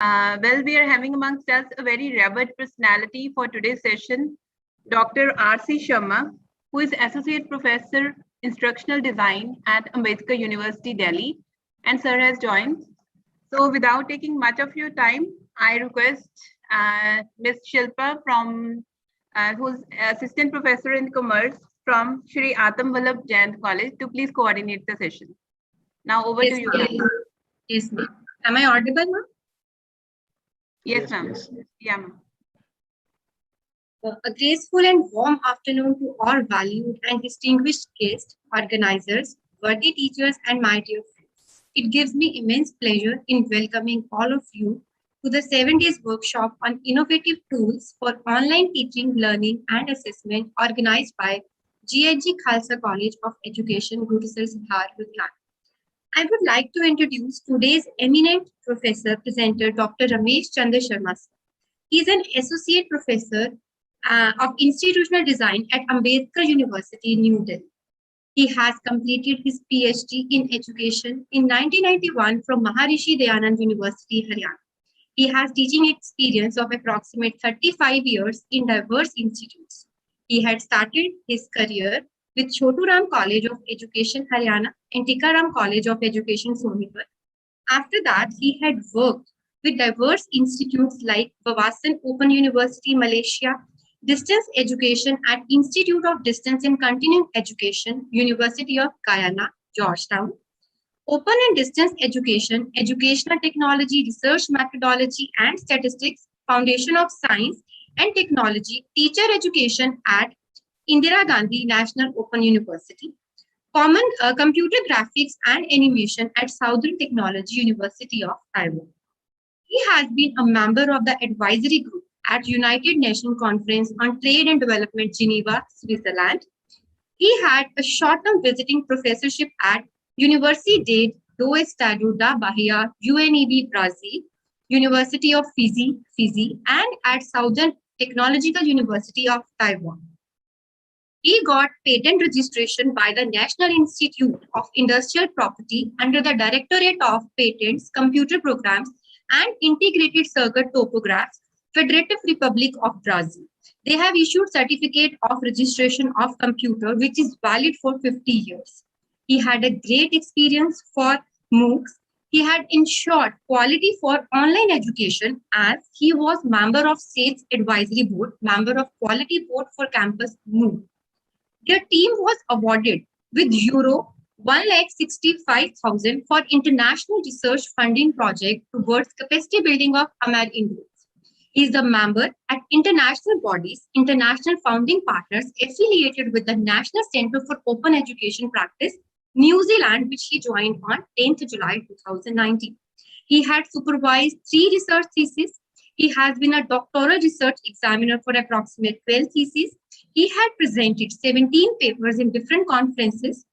Well, we are having amongst us a very revered personality for today's session, Dr. R.C. Sharma, who is Associate Professor, Instructional Design at Ambedkar University, Delhi, and sir has joined. So without taking much of your time, I request Ms. Shilpa from, who's Assistant Professor in Commerce from Shri Atam Vallabh Jain College to please coordinate the session. Now over to you, ma'am. Yes, ma'am. Am I audible, ma'am? Yes, ma'am. Yes. Yeah, ma'am. A graceful and warm afternoon to all valued and distinguished guests, organizers, worthy teachers, and my dear friends. It gives me immense pleasure in welcoming all of you to the 7 days workshop on innovative tools for online teaching, learning, and assessment organized by G.H.G. Khalsa College of Education, Gurusar Sadhar, Ludhiana. I would like to introduce today's eminent professor, presenter, Dr. Ramesh Chandra Sharma. He is an associate professor of institutional design at Ambedkar University, New Delhi. He has completed his PhD in education in 1991 from Maharishi Dayanand University, Haryana. He has teaching experience of approximately 35 years in diverse institutes. He had started his career with Choturam College of Education, Haryana, and Tikaram College of Education, Sonipat. After that, he had worked with diverse institutes like Wawasan Open University, Malaysia, Distance Education at Institute of Distance and Continuing Education, University of Guyana, Georgetown, Open and Distance Education, Educational Technology, Research Methodology and Statistics, Foundation of Science and Technology, Teacher Education at Indira Gandhi National Open University, Common Computer Graphics and Animation at Southern Technology University of Taiwan. He has been a member of the advisory group at United Nations Conference on Trade and Development, Geneva, Switzerland. He had a short-term visiting professorship at Universidade do Estado da Bahia, UNEB, Brazil, University of Fiji, and at Southern Technological University of Taiwan. He got patent registration by the National Institute of Industrial Property under the Directorate of Patents, Computer Programs, and Integrated Circuit Topographs, Federative Republic of Brazil. They have issued certificate of registration of computer, which is valid for 50 years. He had a great experience for MOOCs. He had ensured quality for online education as he was member of States Advisory Board, member of Quality Board for Campus MOOC. Their team was awarded with Euro 1,65,000 for international research funding project towards capacity building of American groups. He is a member at international bodies, international founding partners affiliated with the National Center for Open Education Practice, New Zealand, which he joined on 10th July 2019. He had supervised 3 research theses. He has been a doctoral research examiner for approximately 12 theses. He had presented 17 papers in different conferences.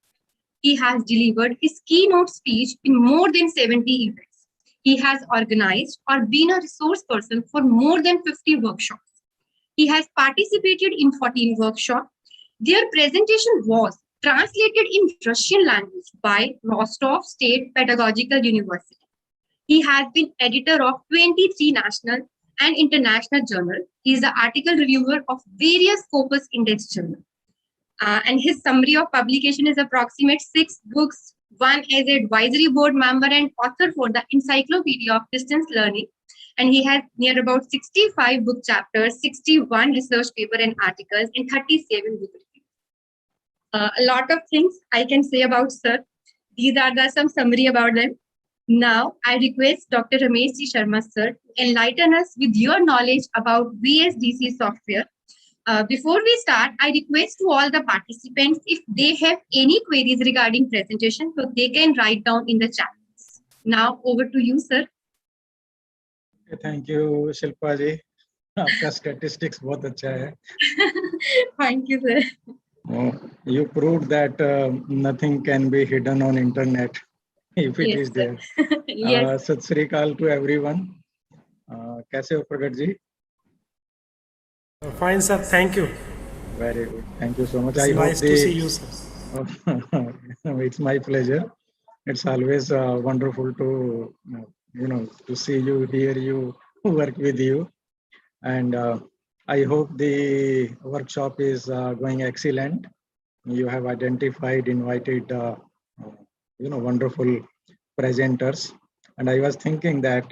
He has delivered his keynote speech in more than 70 events. He has organized or been a resource person for more than 50 workshops. He has participated in 14 workshops. Their presentation was translated in Russian language by Rostov State Pedagogical University. He has been editor of 23 national and international journals. He is the article reviewer of various Scopus Index journals. And his summary of publication is approximate 6 books, one as advisory board member and author for the Encyclopedia of Distance Learning. And he has near about 65 book chapters, 61 research paper and articles, and 37 book reviews. A lot of things I can say about sir. These are some summary about them. Now, I request Dr. Ramesh G. Sharma, sir, to enlighten us with your knowledge about VSDC software. Before we start, I request to all the participants, if they have any queries regarding presentation, so they can write down in the chat. Now, over to you, sir. Thank you, Shilpa ji. आपका statistics बहुत अच्छा है. Thank you, sir. You proved that nothing can be hidden on internet if it is there. Yes. Sat Sri Akal to everyone. कैसे हो प्रगट जी? Fine, sir. Thank you. Very good. Thank you so much. It's nice to see you, sir. It's my pleasure. It's always wonderful to to see you, hear you, work with you. And I hope the workshop is going excellent. You have identified, invited, wonderful presenters. And I was thinking that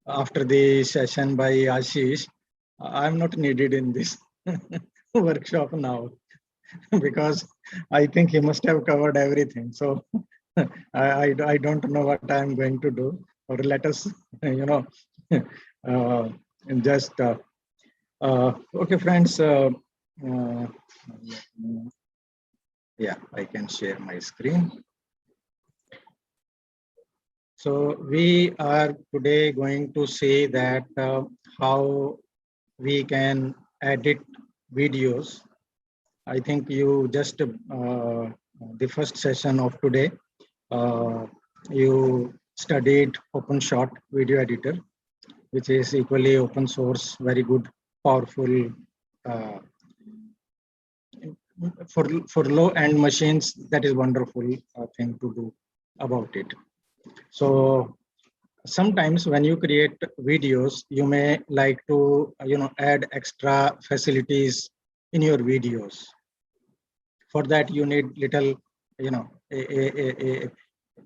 after the session by Ashish, I'm not needed in this workshop now because I think he must have covered everything. So I don't know what I'm going to do. Or let us, uh, just, okay, friends. Yeah, I can share my screen. So we are today going to see that how we can edit videos. I think you just the first session of today, you studied OpenShot video editor, which is equally open source, very good, powerful. For low-end machines, that is wonderful thing to do about it. So sometimes when you create videos, you may like to add extra facilities in your videos. For that, you need little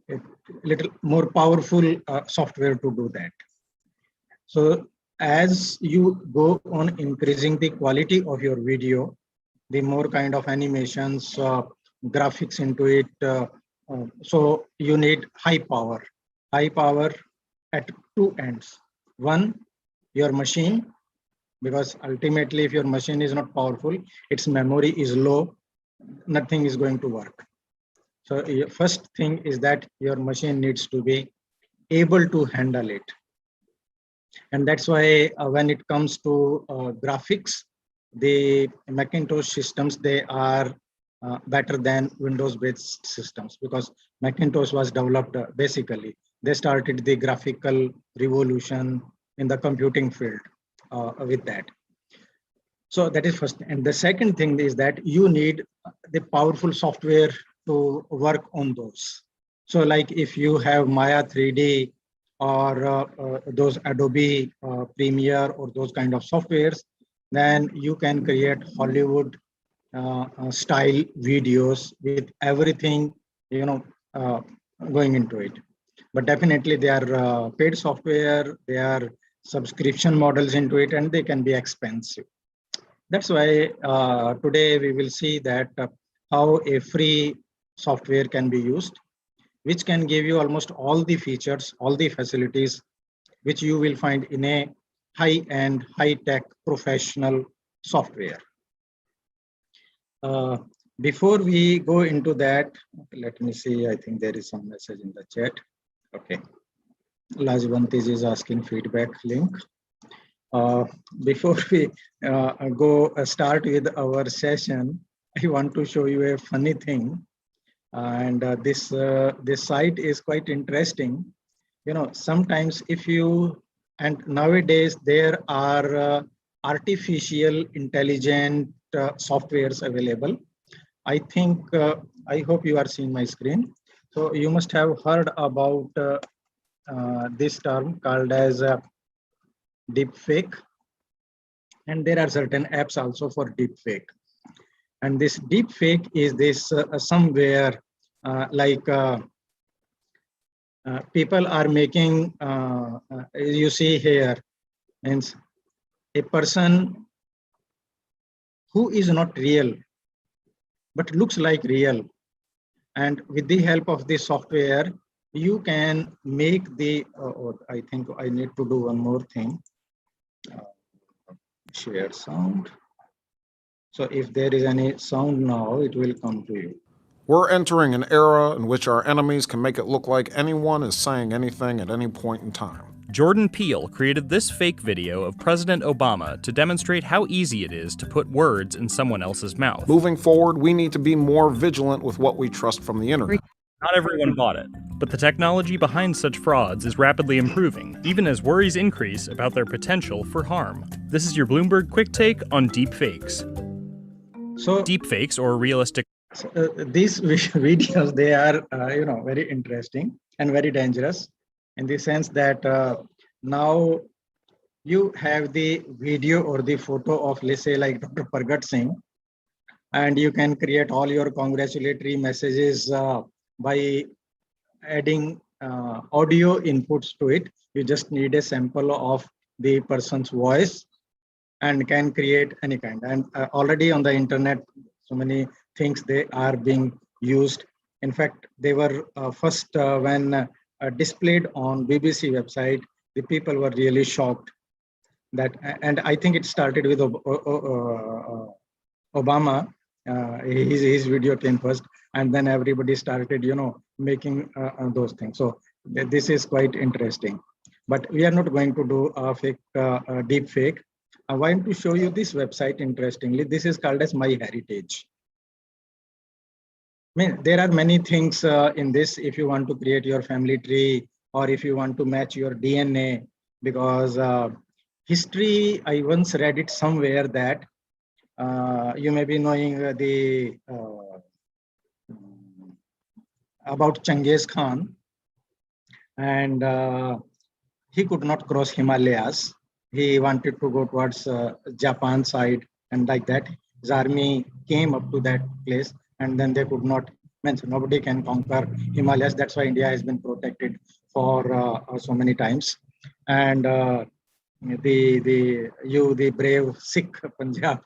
a little more powerful software to do that. So as you go on increasing the quality of your video, the more kind of animations, graphics into it. So you need high power at two ends. One, your machine, because ultimately if your machine is not powerful, its memory is low, nothing is going to work. So first thing is that your machine needs to be able to handle it. And that's why when it comes to graphics, the Macintosh systems, they are better than Windows-based systems, because Macintosh was developed basically. They started the graphical revolution in the computing field with that. So that is first. And the second thing is that you need the powerful software to work on those. So like if you have Maya 3D or those Adobe Premiere or those kind of softwares, then you can create Hollywood style videos with everything, going into it. But definitely they are paid software, they are subscription models into it, and they can be expensive. That's why today we will see that how a free software can be used, which can give you almost all the features, all the facilities, which you will find in a high-end, high-tech professional software. Before we go into that, let me see, I think there is some message in the chat. Okay. Lajvantis is asking feedback link. Before we start with our session, I want to show you a funny thing. And this site is quite interesting. Sometimes if you, and nowadays there are artificial intelligent softwares available. I think, I hope you are seeing my screen. So you must have heard about this term called as deepfake. And there are certain apps also for deepfake. And this deepfake is this somewhere like people are making, you see here, means a person who is not real, but looks like real. And with the help of this software, you can make the, I think I need to do one more thing. Share sound. So if there is any sound now, it will come to you. We're entering an era in which our enemies can make it look like anyone is saying anything at any point in time. Jordan Peele created this fake video of President Obama to demonstrate how easy it is to put words in someone else's mouth. Moving forward, we need to be more vigilant with what we trust from the internet. Not everyone bought it, but the technology behind such frauds is rapidly improving, even as worries increase about their potential for harm. This is your Bloomberg Quick Take on deepfakes. So, deepfakes, or realistic. These videos, they are very interesting and very dangerous. in the sense that now you have the video or the photo of, let's say, like Dr. Pargat Singh, and you can create all your congratulatory messages by adding audio inputs to it. You just need a sample of the person's voice and can create any kind. And already on the internet, so many things they are being used. In fact, they were first when displayed on BBC website, the people were really shocked that, and I think it started with Obama. His video came first, and then everybody started, making those things. So this is quite interesting. But we are not going to do a fake, deep fake. I want to show you this website. Interestingly, this is called as My Heritage. I mean, there are many things in this. If you want to create your family tree, or if you want to match your DNA, because history, I once read it somewhere that you may be knowing the about Genghis Khan, and he could not cross Himalayas. He wanted to go towards Japan side, and like that, his army came up to that place, and then they could not. Means nobody can conquer Himalayas. That's why India has been protected for so many times, and the brave Sikh Punjab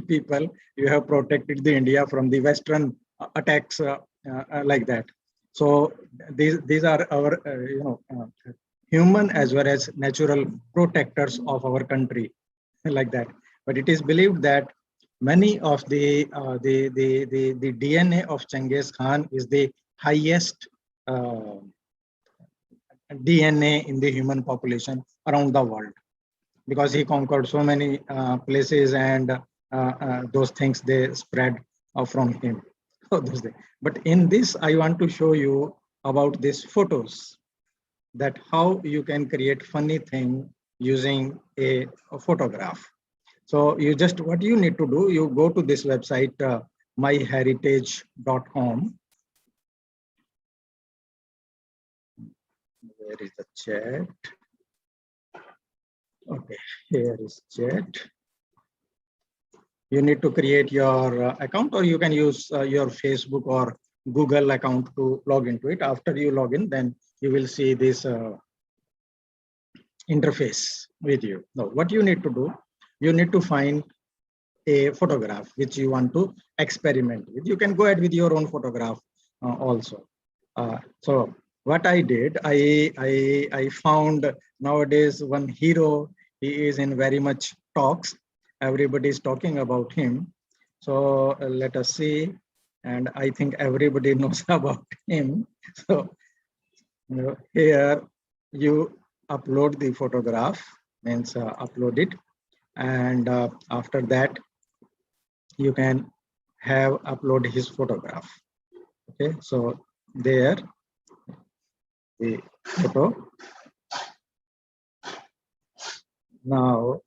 people, you have protected the India from the Western attacks like that. So these are our human as well as natural protectors of our country, like that. But it is believed that many of the DNA of Genghis Khan is the highest DNA in the human population around the world, because he conquered so many places, and those things they spread from him. But in this, I want to show you about these photos, that how you can create funny thing using a photograph. So you just, what you need to do, you go to this website, myheritage.com. Where is the chat? Okay, here is chat. You need to create your account, or you can use your Facebook or Google account to log into it. After you log in, then you will see this interface with you. Now, what you need to do, you need to find a photograph which you want to experiment with. You can go ahead with your own photograph also. So what I did, I found nowadays one hero. He is in very much talks. Everybody is talking about him. So let us see. And I think everybody knows about him. So here you upload the photograph, means upload it. And after that, you can have upload his photograph. Okay, so there, the photo. Now,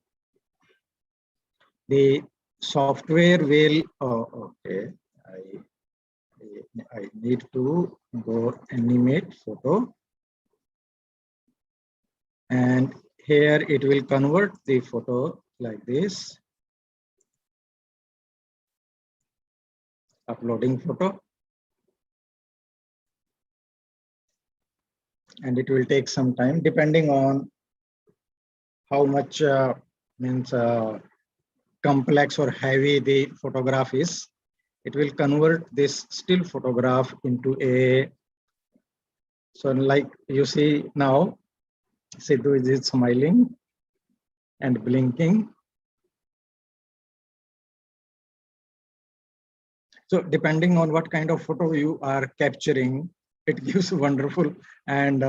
the software will, okay, I need to go animate photo. And here it will convert the photo like this. Uploading photo. And it will take some time depending on how much complex or heavy the photograph is. It will convert this still photograph into a, so like you see now, Sidhu is smiling and blinking. So depending on what kind of photo you are capturing, it gives wonderful and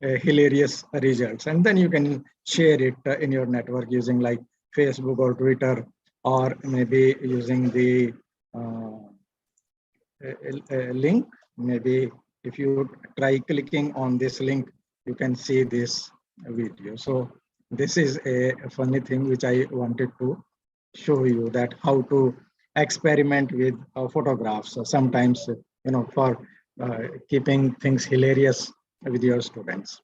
hilarious results. And then you can share it in your network using like Facebook or Twitter, or maybe using the link. Maybe if you try clicking on this link, you can see this video. So this is a funny thing which I wanted to show you, that how to experiment with photographs. So sometimes, for keeping things hilarious with your students.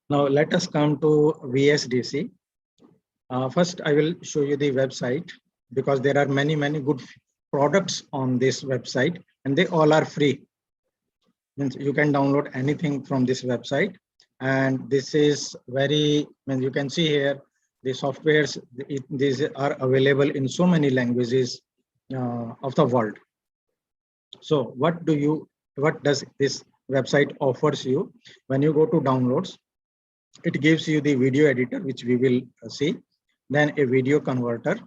Now let us come to VSDC. First, I will show you the website because there are many good products on this website and they all are free. Means you can download anything from this website. And this is very, you can see here, the softwares, these are available in so many languages of the world. So what does this website offers you? When you go to downloads, it gives you the video editor, which we will see, then a video converter,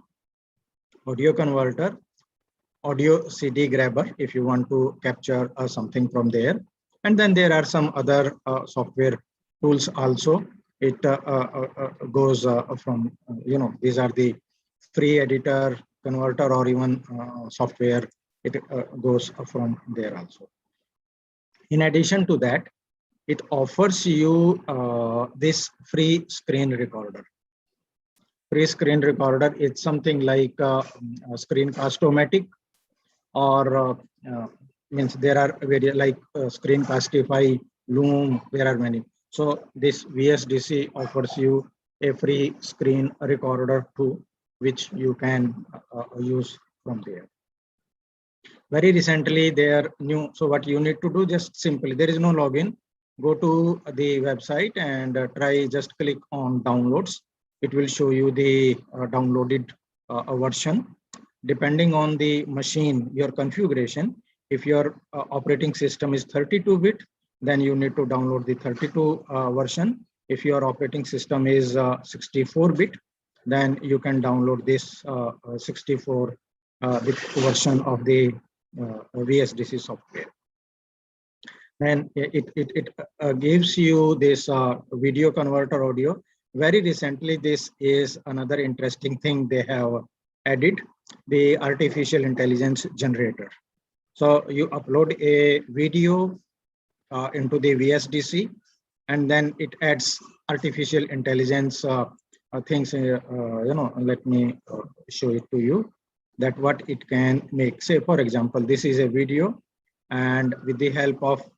audio converter, audio CD grabber if you want to capture something from there. And then there are some other software tools also. It goes from, these are the free editor, converter, or even software. It goes from there also. In addition to that, it offers you this free screen recorder. Free screen recorder is something like Screencast-O-Matic, or means there are various like Screencastify, Loom, there are many. So this VSDC offers you a free screen recorder too, which you can use from there. Very recently they are new. So what you need to do, just simply, there is no login. Go to the website and try, just click on downloads. It will show you the downloaded version. Depending on the machine, your configuration, if your operating system is 32-bit, then you need to download the 32 version. If your operating system is 64-bit, then you can download this 64-bit version of the VSDC software. Then it gives you this video converter audio. Very recently, this is another interesting thing they have added, the artificial intelligence generator. So you upload a video into the VSDC, and then it adds artificial intelligence things. Let me show it to you, that what it can make. Say, for example, this is a video, and with the help of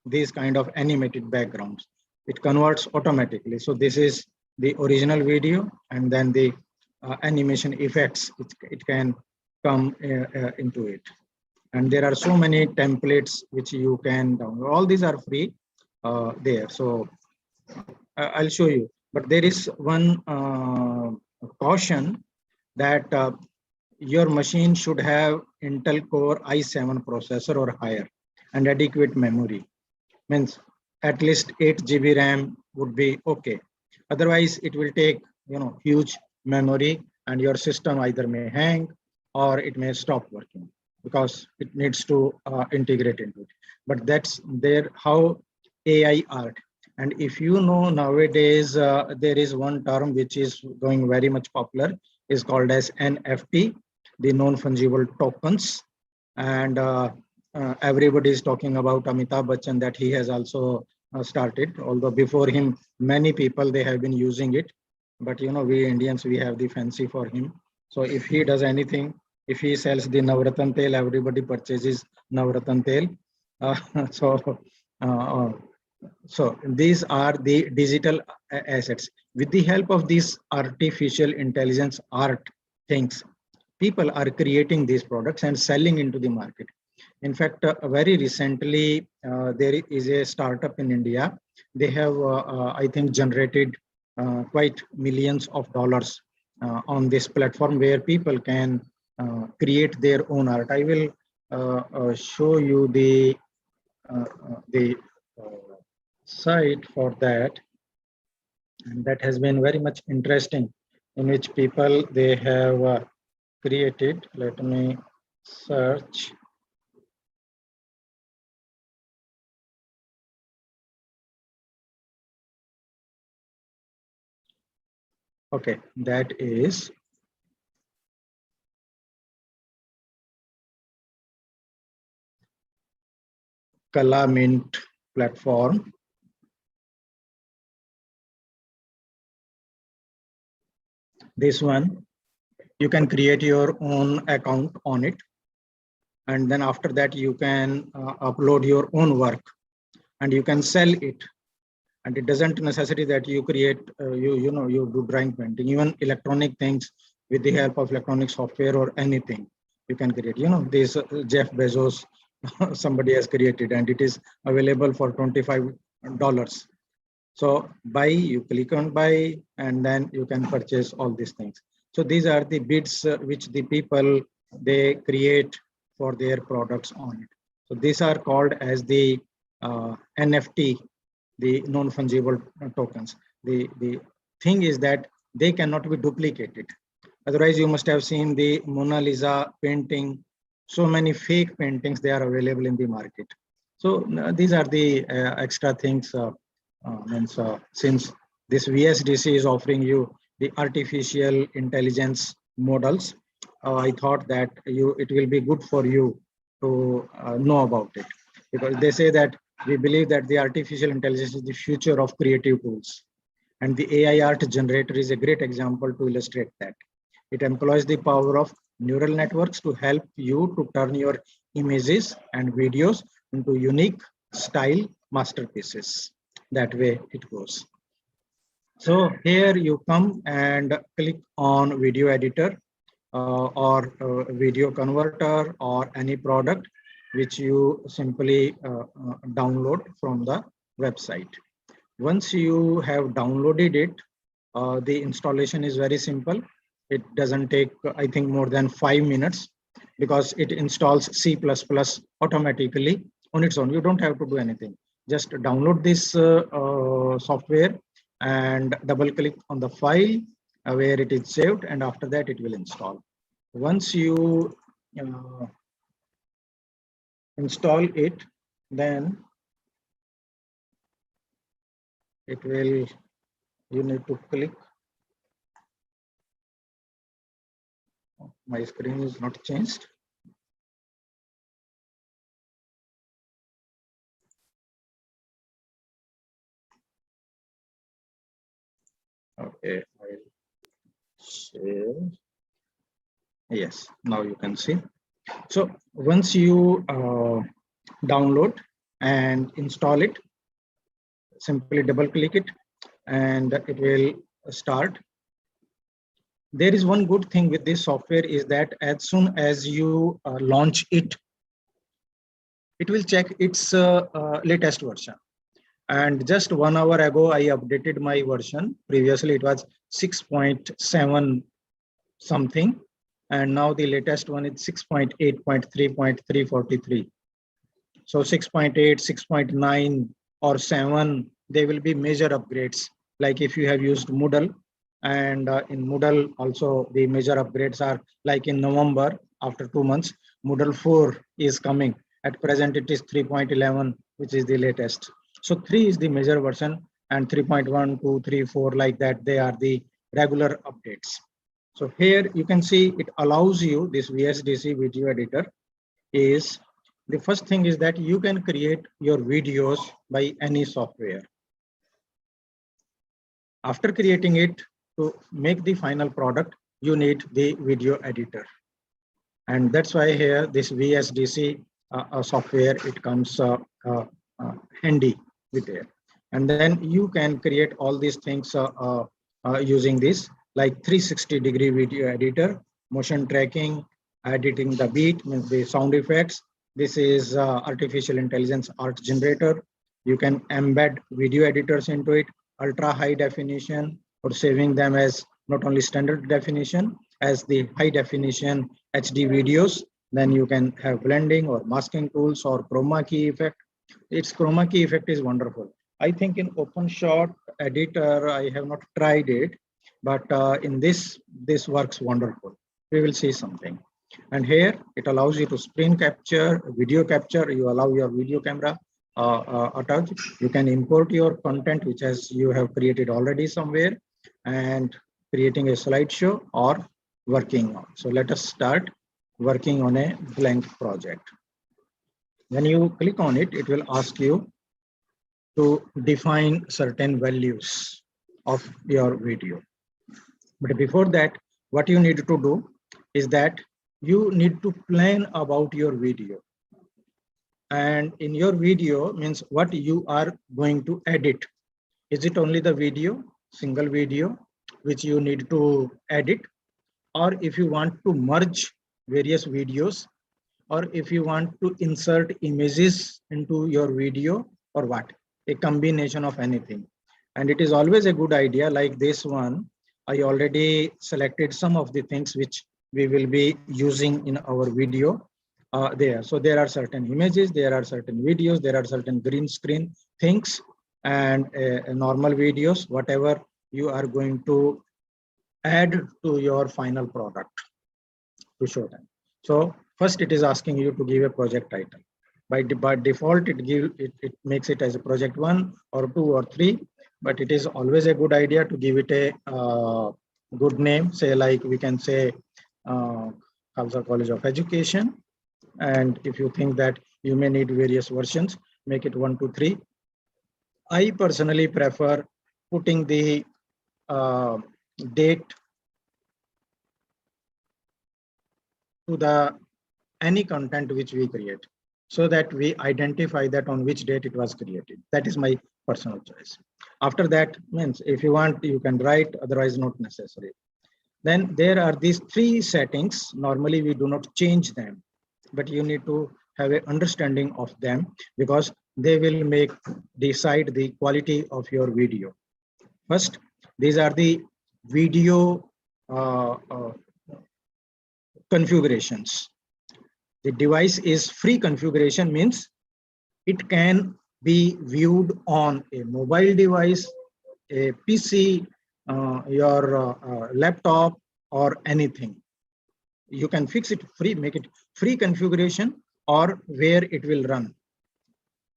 these kind of animated backgrounds, it converts automatically. So this is the original video, and then the animation effects, it can come into it. And there are so many templates which you can download. All these are free there. So I'll show you. But there is one caution that your machine should have Intel Core i7 processor or higher and adequate memory. Means at least 8 GB RAM would be okay. Otherwise, it will take huge memory, and your system either may hang or it may stop working because it needs to integrate into it. But that's there how AI art. And if you know, nowadays there is one term which is going very much popular, is called as NFT, the non-fungible tokens. And everybody is talking about Amitabh Bachchan, that he has also started, although before him many people they have been using it. But we Indians, we have the fancy for him. So if he does anything, if he sells the Navratan Tel, everybody purchases Navratan Tel. So these are the digital assets. With the help of these artificial intelligence art things, people are creating these products and selling into the market. In fact, very recently, there is a startup in India. They have, I think, generated quite millions of dollars on this platform where people can create their own art. I will show you the site for that, and that has been very much interesting, in which people they have created. Let me search. Okay, that is Kala Mint platform. This one, you can create your own account on it, and then after that you can upload your own work and you can sell it. And it doesn't necessity that you create, you do drawing painting, even electronic things with the help of electronic software or anything you can create. This Jeff Bezos, somebody has created, and it is available for $25. So buy, you click on buy, and then you can purchase all these things. So these are the bids which the people, they create for their products on it. So these are called as the NFT, the non-fungible tokens. The thing is that they cannot be duplicated. Otherwise, you must have seen the Mona Lisa painting. So many fake paintings, they are available in the market. So these are the extra things. Since this VSDC is offering you the artificial intelligence models, I thought that it will be good for you to know about it, because they say that we believe that the artificial intelligence is the future of creative tools, and the AI art generator is a great example to illustrate that. It employs the power of neural networks to help you to turn your images and videos into unique style masterpieces. That way it goes. So here you come and click on video editor or video converter or any product which you simply download from the website. Once you have downloaded it, the installation is very simple. It doesn't take, I think, more than 5 minutes, because it installs C++ automatically on its own. You don't have to do anything. Just download this software and double click on the file where it is saved, and after that it will install. Once you install it, then it will, you need to click. My screen is not changed. Okay, I'll share. Yes, now you can see. So once you download and install it, simply double click it and it will start. There is one good thing with this software is that as soon as you launch it, it will check its latest version. And just 1 hour ago, I updated my version. Previously, it was 6.7 something. And now the latest one is 6.8.3.343. So 6.8, 6.9 or 7, they will be major upgrades. Like if you have used Moodle, and in Moodle also the major upgrades are like in November, after 2 months, Moodle 4 is coming. At present, it is 3.11, which is the latest. So 3 is the major version, and 3.1, 2, 3, 4, like that, they are the regular updates. So here you can see it allows you, this VSDC video editor is, the first thing is that you can create your videos by any software. After creating it, to make the final product, you need the video editor. And that's why here this VSDC software, it comes handy with it. And then you can create all these things using this, like 360-degree video editor, motion tracking, editing the beat, means the sound effects. This is artificial intelligence art generator. You can embed video editors into it, ultra high definition, or saving them as not only standard definition, as the high definition HD videos. Then you can have blending or masking tools or chroma key effect. Its chroma key effect is wonderful. I think in OpenShot editor, I have not tried it, but in this works wonderful. We will see something. And here it allows you to screen capture, video capture. You allow your video camera attached. You can import your content, which you have created already somewhere, and creating a slideshow or working on. So let us start working on a blank project. When you click on it, it will ask you to define certain values of your video. But before that, what you need to do is that you need to plan about your video. And in your video means what you are going to edit. Is it only the video, single video, which you need to edit? Or if you want to merge various videos, or if you want to insert images into your video, or what? A combination of anything. And it is always a good idea, like this one, I already selected some of the things which we will be using in our video there. So there are certain images, there are certain videos, there are certain green screen things, and normal videos, whatever you are going to add to your final product to show them. So first it is asking you to give a project title. By default, it makes it as a project 1 or 2 or 3, but it is always a good idea to give it a good name. Say, like we can say Khalsa College of Education. And if you think that you may need various versions, make it 1, 2, 3. I personally prefer putting the date to the any content which we create, so that we identify that on which date it was created. That is my personal choice. After that, means if you want, you can write, otherwise not necessary. Then there are these 3 settings. Normally we do not change them, but you need to have an understanding of them, because they will decide the quality of your video. First, these are the video configurations. The device is free configuration, means it can be viewed on a mobile device, a PC, your laptop, or anything. You can fix it free, make it free configuration, or where it will run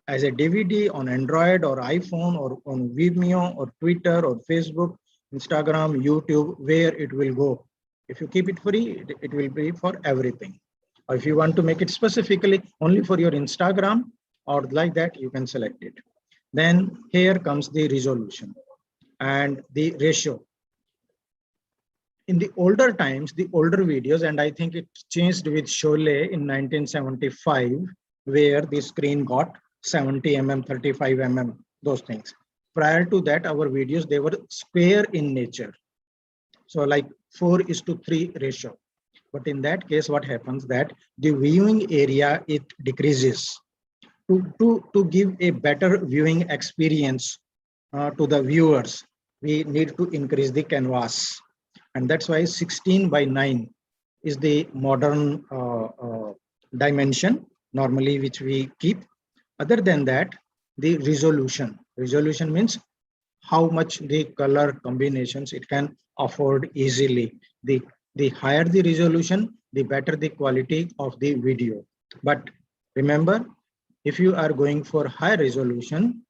as a DVD on Android or iPhone, or on Vimeo or Twitter or Facebook, Instagram, YouTube, where it will go. If you keep it free, it will be for everything. Or if you want to make it specifically only for your Instagram or like that, you can select it. Then here comes the resolution and the ratio. In the older times, the older videos, and I think it changed with Sholay in 1975, where the screen got 70 mm, 35 mm, those things. Prior to that, our videos, they were square in nature. So like 4:3 ratio. But in that case, what happens that the viewing area, it decreases. To give a better viewing experience to the viewers, we need to increase the canvas. And that's why 16:9 is the modern dimension normally which we keep. Other than that, the resolution. Resolution means how much the color combinations it can afford easily. The higher the resolution, the better the quality of the video. But remember, if you are going for high resolution,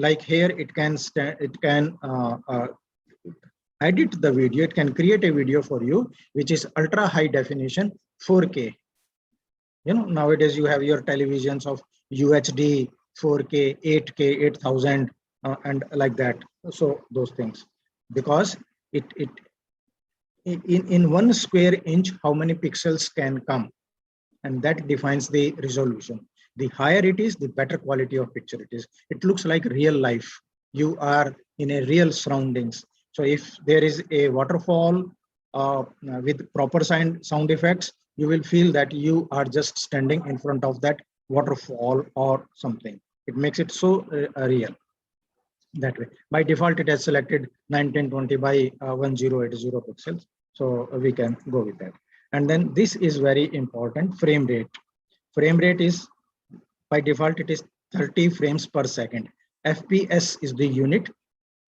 like here it can edit the video. It can create a video for you which is ultra high definition 4K. You know, nowadays you have your televisions of UHD, 4K, 8K, 8000, and like that. So those things, because in 1 square inch, how many pixels can come, and that defines the resolution. The higher it is, the better quality of picture it is. It looks like real life. You are in a real surroundings. So if there is a waterfall with proper sound effects, you will feel that you are just standing in front of that waterfall or something. It makes it so real that way. By default, it has selected 1920 by 1080 pixels. So we can go with that. And then this is very important, frame rate. Frame rate is, by default, it is 30 frames per second. FPS is the unit.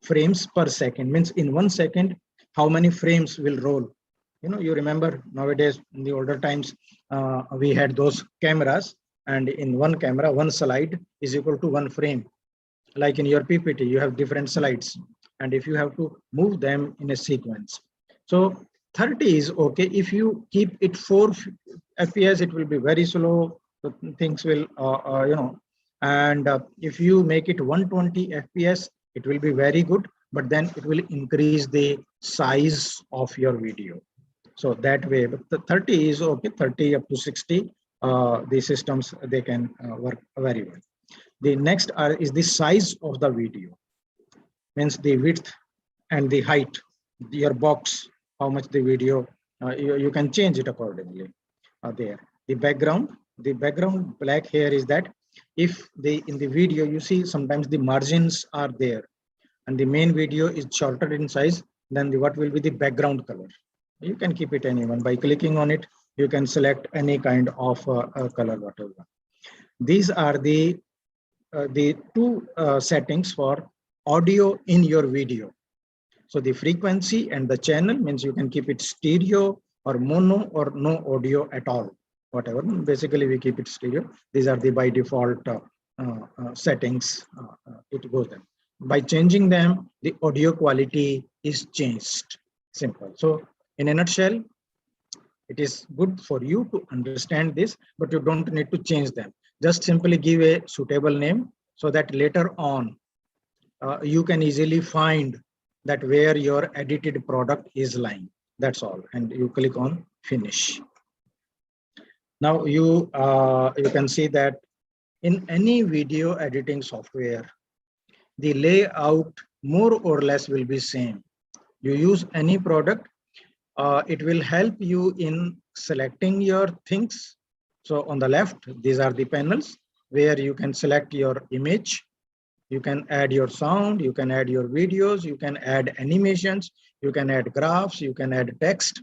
Frames per second means in 1 second, how many frames will roll. You know, you remember nowadays in the older times, we had those cameras, and in one camera, 1 slide is equal to 1 frame. Like in your PPT, you have different slides, and if you have to move them in a sequence. So 30 is okay. If you keep it 4 FPS, it will be very slow. Things will, and if you make it 120 FPS, it will be very good, but then it will increase the size of your video. So that way, but the 30 is okay, 30 up to 60, the systems, they can work very well. The next is the size of the video. means the width and the height, your box, how much the video, you can change it accordingly there. The background black here is that if in the video you see sometimes the margins are there and the main video is shorter in size, then what will be the background color? You can keep it anyone. By clicking on it, you can select any kind of color, whatever. These are the two settings for audio in your video. So the frequency and the channel means you can keep it stereo or mono or no audio at all, whatever. Basically, we keep it stereo. These are the by default settings. It goes there. By changing them, the audio quality is changed. Simple. So in a nutshell, it is good for you to understand this, but you don't need to change them. Just simply give a suitable name so that later on you can easily find that where your edited product is lying. That's all. And you click on finish. Now you can see that in any video editing software, the layout more or less will be same. You use any product, it will help you in selecting your things. So on the left, these are the panels where you can select your image. You can add your sound, you can add your videos, you can add animations, you can add graphs, you can add text.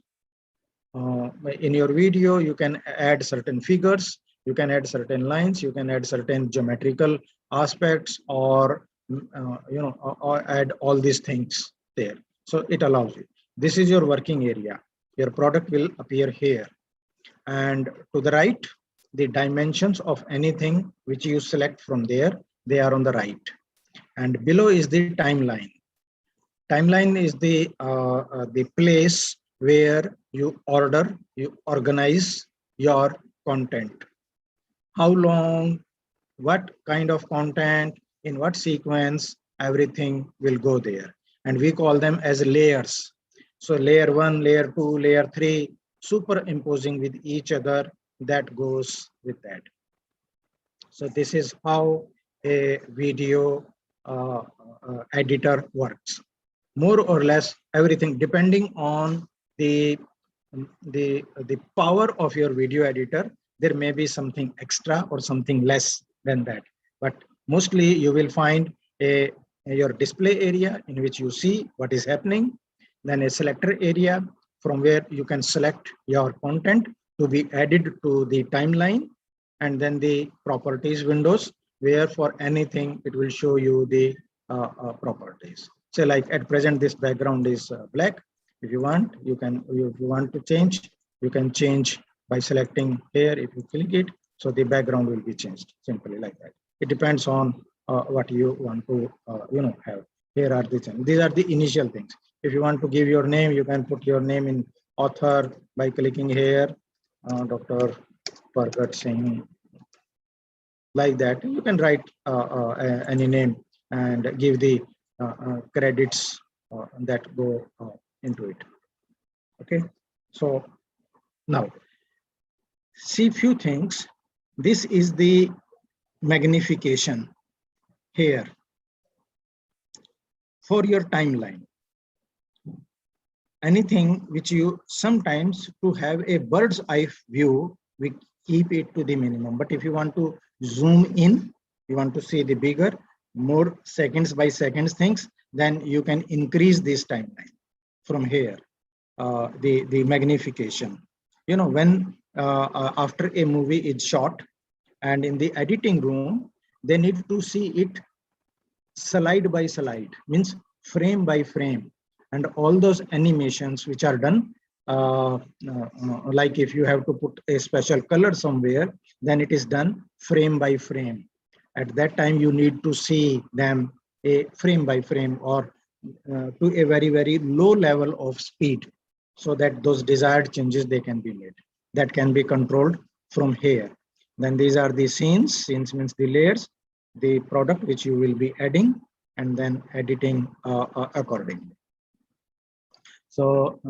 In your video, you can add certain figures, you can add certain lines, you can add certain geometrical aspects, or or add all these things there. So it allows you. This is your working area. Your product will appear here. And to the right, the dimensions of anything which you select from there, they are on the right. And below is the timeline. Timeline is the place where you organize your content. How long, what kind of content, in what sequence, everything will go there. And we call them as layers. So layer 1, layer 2, layer 3, superimposing with each other, that goes with that. So this is how a video editor works. More or less everything, depending on the power of your video editor, there may be something extra or something less than that. But mostly you will find your display area in which you see what is happening, then a selector area from where you can select your content to be added to the timeline, and then the properties windows where for anything it will show you the properties. So like at present this background is black. If you want, you can, if you want to change, you can change by selecting here. If you click it, so the background will be changed simply like that. It depends on what you want to have. Here are the things. These are the initial things. If you want to give your name, you can put your name in author by clicking here, Dr. Pargat Singh, like that. You can write any name and give the credits that go into it. Okay, so now see few things. This is the magnification here for your timeline. Anything which you sometimes, to have a bird's eye view, we keep it to the minimum. But if you want to zoom in, you want to see the bigger, more seconds by seconds things, then you can increase this timeline from here. The magnification. You know, when after a movie is shot, and in the editing room, they need to see it slide by slide, means frame by frame, and all those animations which are done, like if you have to put a special color somewhere, then it is done frame by frame. At that time, you need to see them a frame by frame, or to a very, very low level of speed, so that those desired changes, they can be made. That can be controlled from here. Then these are the scenes. Scenes means the layers, the product which you will be adding, and then editing accordingly. So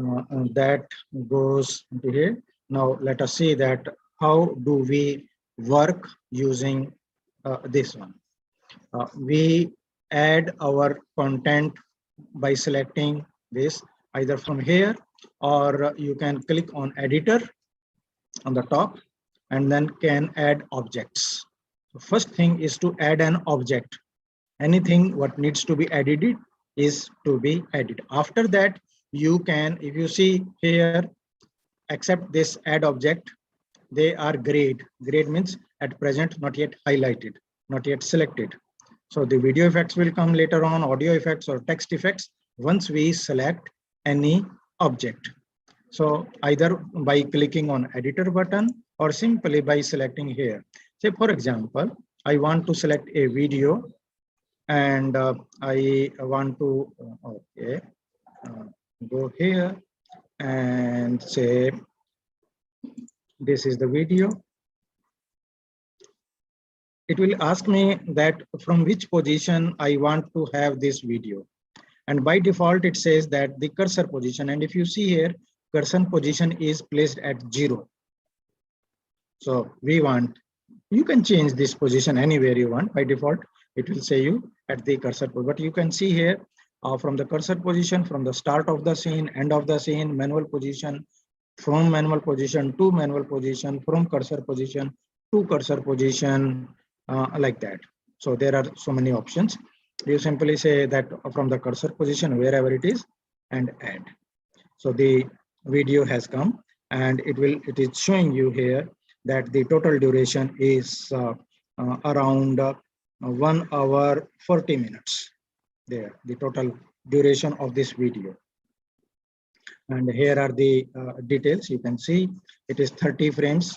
that goes into here. Now let us see that how do we work using this one. We add our content by selecting this either from here, or you can click on editor on the top and then can add objects. So first thing is to add an object. Anything what needs to be edited is to be added. After that, you can, if you see here, except this add object, they are grayed. Grayed means at present not yet highlighted, not yet selected. So the video effects will come later on, audio effects or text effects, once we select any object. So either by clicking on editor button or simply by selecting here. Say for example, I want to select a video and I want to, go here and say, this is the video. It will ask me that from which position I want to have this video. And by default, it says that the cursor position. And if you see here, cursor position is placed at 0. So we want, you can change this position anywhere you want. By default, it will say you at the cursor. But you can see here from the cursor position, from the start of the scene, end of the scene, manual position, from manual position to manual position, from cursor position to cursor position, like that. So there are so many options. You simply say that from the cursor position, wherever it is, and add. So the video has come, and it is showing you here that the total duration is around 1 hour 40 minutes. There, the total duration of this video. And here are the details. You can see it is 30 frames,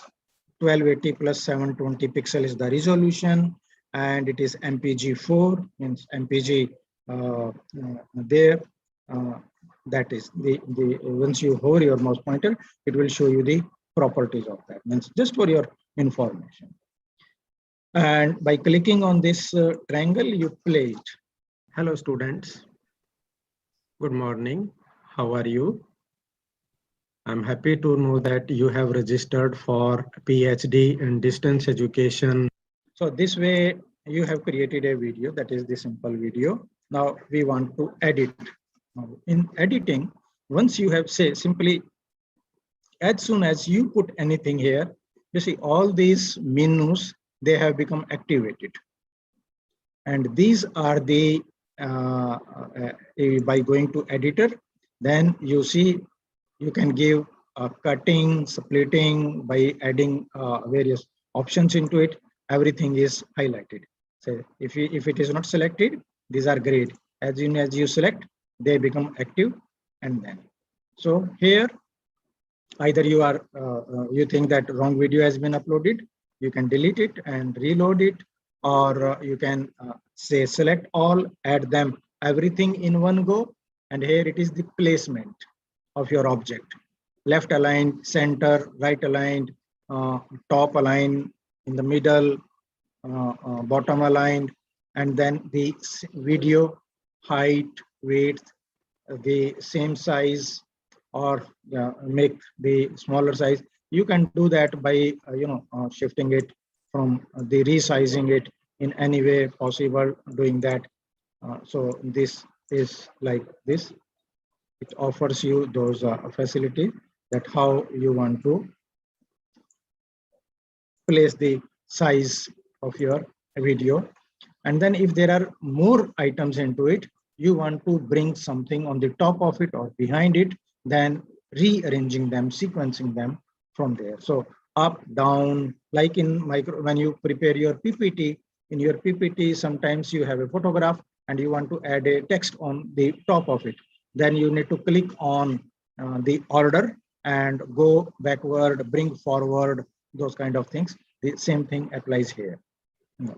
1280 plus 720 pixel is the resolution, and it is MPG4, means MPG there. That is the once you hover your mouse pointer, it will show you the properties of that. Means just for your information. And by clicking on this triangle, you play it. Hello students, good morning, how are you? I'm happy to know that you have registered for PhD in distance education. So this way you have created a video, that is the simple video. Now we want to edit. Now in editing, once you have say simply, as soon as you put anything here, you see all these menus, they have become activated. And these are the, by going to editor, then you see you can give cutting, splitting by adding various options into it. Everything is highlighted. So if it is not selected, these are grayed. As soon as you select, they become active. And then, so here, either you are you think that wrong video has been uploaded, you can delete it and reload it, or you can say select all, add them everything in one go. And here it is the placement of your object: left aligned, center, right aligned, top aligned, in the middle, bottom aligned, and then the video height, width, the same size, or make the smaller size. You can do that by shifting it from the resizing it in any way possible, doing that. So this is like this. It offers you those facility that how you want to place the size of your video. And then if there are more items into it, you want to bring something on the top of it or behind it, then rearranging them, sequencing them from there. So up, down, like in micro, when you prepare your PPT, in your PPT, sometimes you have a photograph and you want to add a text on the top of it. Then you need to click on the order and go backward, bring forward, those kind of things. The same thing applies here.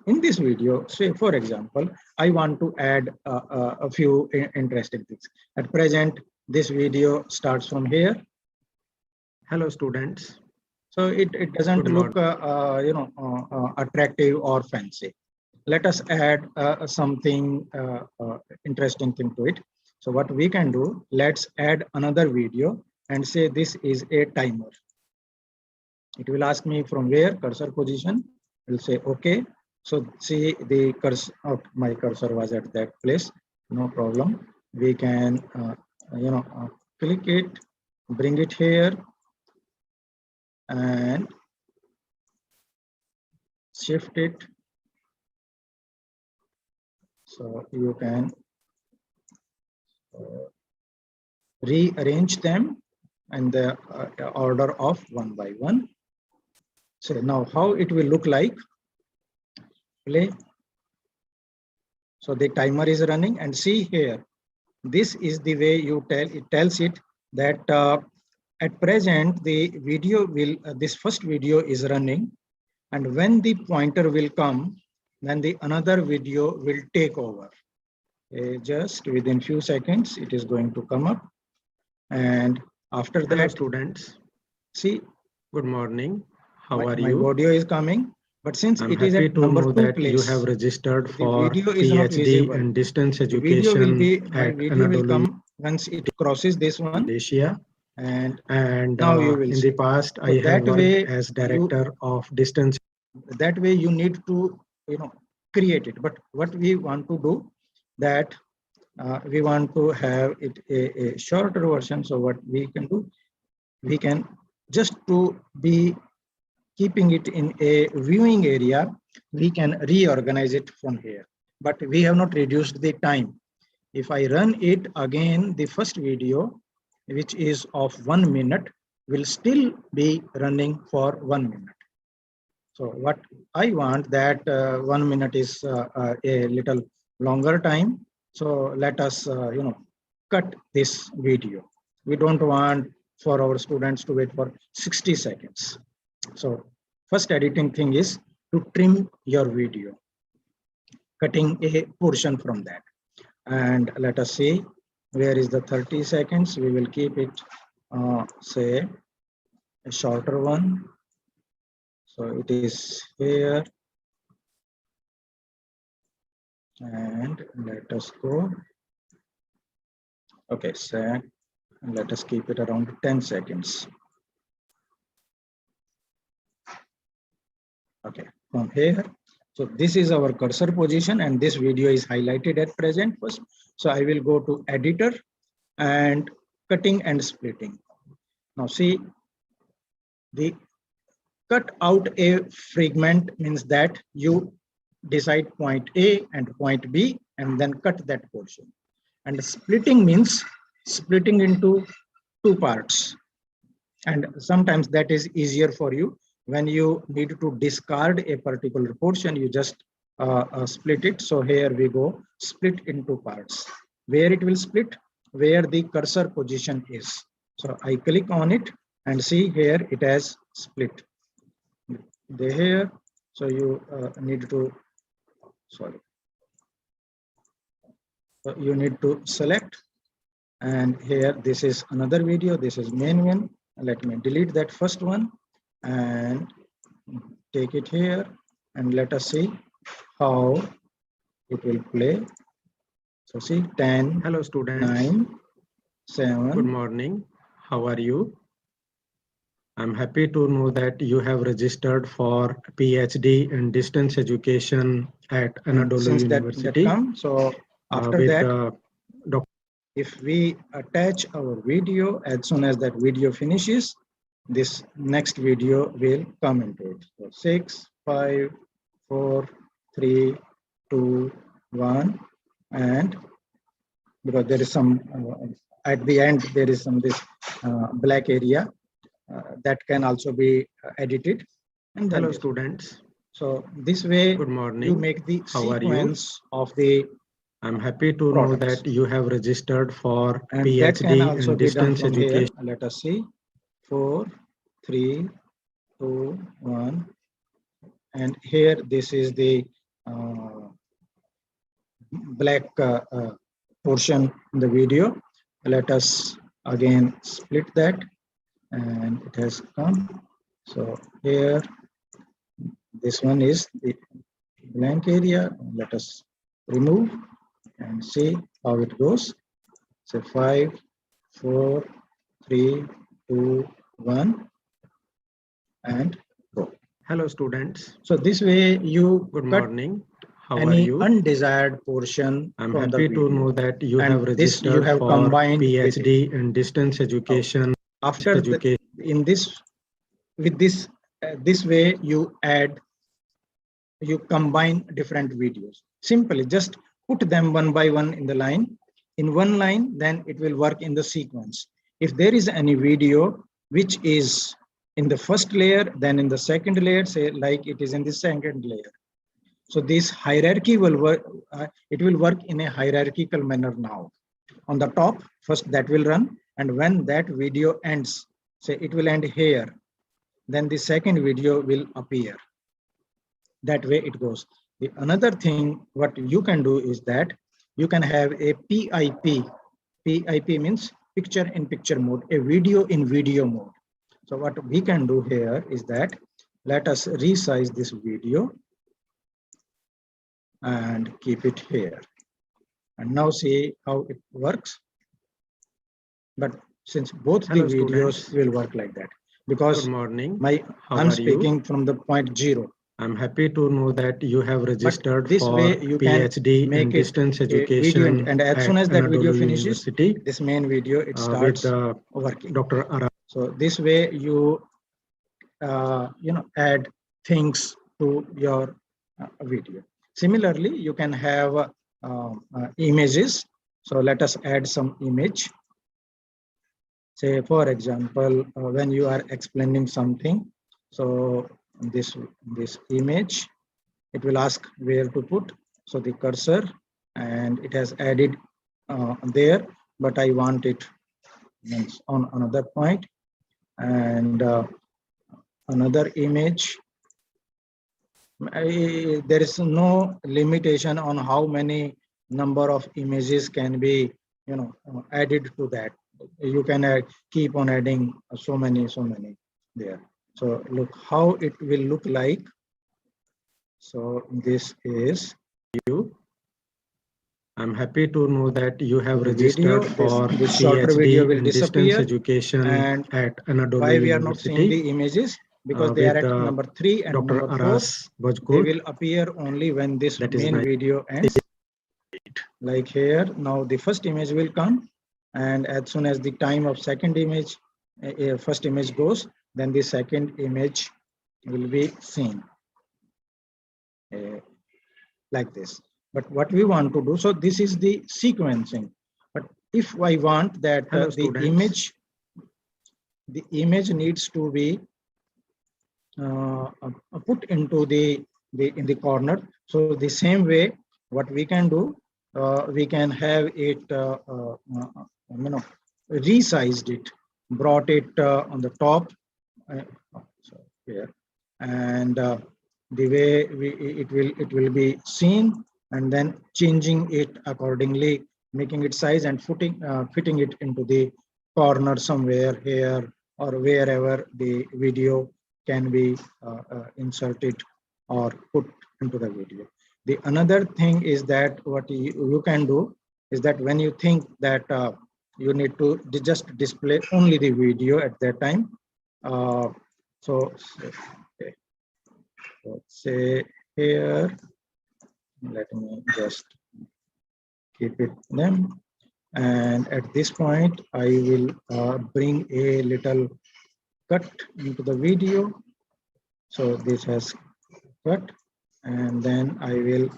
In this video, say for example, I want to add a few interesting things. At present, this video starts from here. Hello students. So it doesn't look attractive or fancy. Let us add something interesting thing to it. So what we can do, let's add another video and say this is a timer. It will ask me from where, cursor position. We'll say okay. So see the cursor, oh, my cursor was at that place, no problem. We can, click it, bring it here and shift it. So you can rearrange them in the order of one by one. So now how it will look like, play. So the timer is running and see here, this is the way you tell, it tells it that at present the video will, this first video is running, and when the pointer will come, then the another video will take over. Just within few seconds, it is going to come up. And after Hello that, students, see, good morning. How are my you? audio is coming, but since I'm it is happy at to number know 2 that place, you have registered the for video is not PhD visible. in distance The video will education be, my at video will Anadolu come once it crosses this one, Malaysia. and And now you will in see. the past, So I have that worked way as you, director of distance. that way you need to, create it. But what we want to do, that we want to have it a shorter version. So what we can do, we can just to be keeping it in a viewing area, we can reorganize it from here. But we have not reduced the time. If I run it again, the first video, which is of 1 minute, will still be running for 1 minute. So what I want, that 1 minute is a little longer time. So let us, cut this video. We don't want for our students to wait for 60 seconds. So first editing thing is to trim your video, cutting a portion from that. And let us see, where is the 30 seconds? We will keep it, say, a shorter one. So it is here. And let us go. Okay, so let us keep it around 10 seconds. Okay, from here. So this is our cursor position, and this video is highlighted at present first. So I will go to editor and cutting and splitting. Now see, the cut out a fragment means that you decide point A and point B and then cut that portion. And splitting means splitting into 2 parts. And sometimes that is easier for you. When you need to discard a particular portion, you just split it. So here we go, split into parts. Where it will split? Where the cursor position is. So I click on it and see here it has split. Here, so you need to, sorry. So you need to select, and here this is another video. This is main one. Let me delete that first one and take it here, and let us see how it will play. So see, 10, Hello students. 9, 7. Good morning. How are you? I'm happy to know that you have registered for PhD in distance education at Anadolu University. So after that, if we attach our video, as soon as that video finishes, this next video will come into it. So 6, 5, 4, 3, 2, 1, and because there is some at the end there is some this black area that can also be edited. And then hello students. So this way, good morning. You make the sequence of the. I'm happy to know that you have registered for and PhD that can also in be done distance from education. Here. Let us see. 4, 3, 2, 1. And here, this is the black portion in the video. Let us again split that, and it has come. So here, this one is the blank area. Let us remove and see how it goes. So 5, 4, 3, 2, 1, and go. Hello, students. So this way you Good cut morning. How are any you? undesired portion I'm from the happy to video. know that you And have this you registered have for combined with it. PhD in distance education. After in this, with this, this way you combine different videos. Simply just put them one by one in the line. In one line, then it will work in the sequence. If there is any video which is in the first layer, then in the second layer, say like it is in the second layer. So this hierarchy will work, it will work in a hierarchical manner now. On the top, first that will run, and when that video ends, say it will end here, then the second video will appear. That way it goes. The another thing what you can do is that you can have a PIP. PIP means picture in picture mode, a video in video mode. So what we can do here is that let us resize this video and keep it here. And now see how it works. But since both Hello, the videos students. will work like that, because Good morning. I'm speaking from the point 0. I'm happy to know that you have registered this for way you PhD can make in distance education and as soon as that video Anadolu finishes, University this main video it starts working. Dr. Ara. So this way you add things to your video. Similarly, you can have images. So let us add some image. Say for example, when you are explaining something, so this image, it will ask where to put. So the cursor, and it has added there, but I want it on another point, and another image. There is no limitation on how many number of images can be added to that. You can keep on adding so many there. So look how it will look like. So this is you. I'm happy to know that you have the registered video. for This shorter video will PhD in distance disappear. education And at Anadolu why we are not seeing University the images? Because they are with at number 3 and Dr. number 4. Aras They Bajkot. will appear only when this That is main nice. video ends. Like here, now the first image will come, and as soon as the time of second image, first image goes, then the second image will be seen like this. But what we want to do, so this is the sequencing. But if I want that the image needs to be put into in the corner. So the same way, what we can do, we can have it resized it, brought it on the top, so here, and the way it will be seen, and then changing it accordingly, making it size and fitting it into the corner somewhere here or wherever the video can be inserted or put into the video. The another thing is that what you can do is that when you think that you need to just display only the video at that time. So say here, let me just keep it them. And at this point, I will bring a little cut into the video. So this has cut, and then I will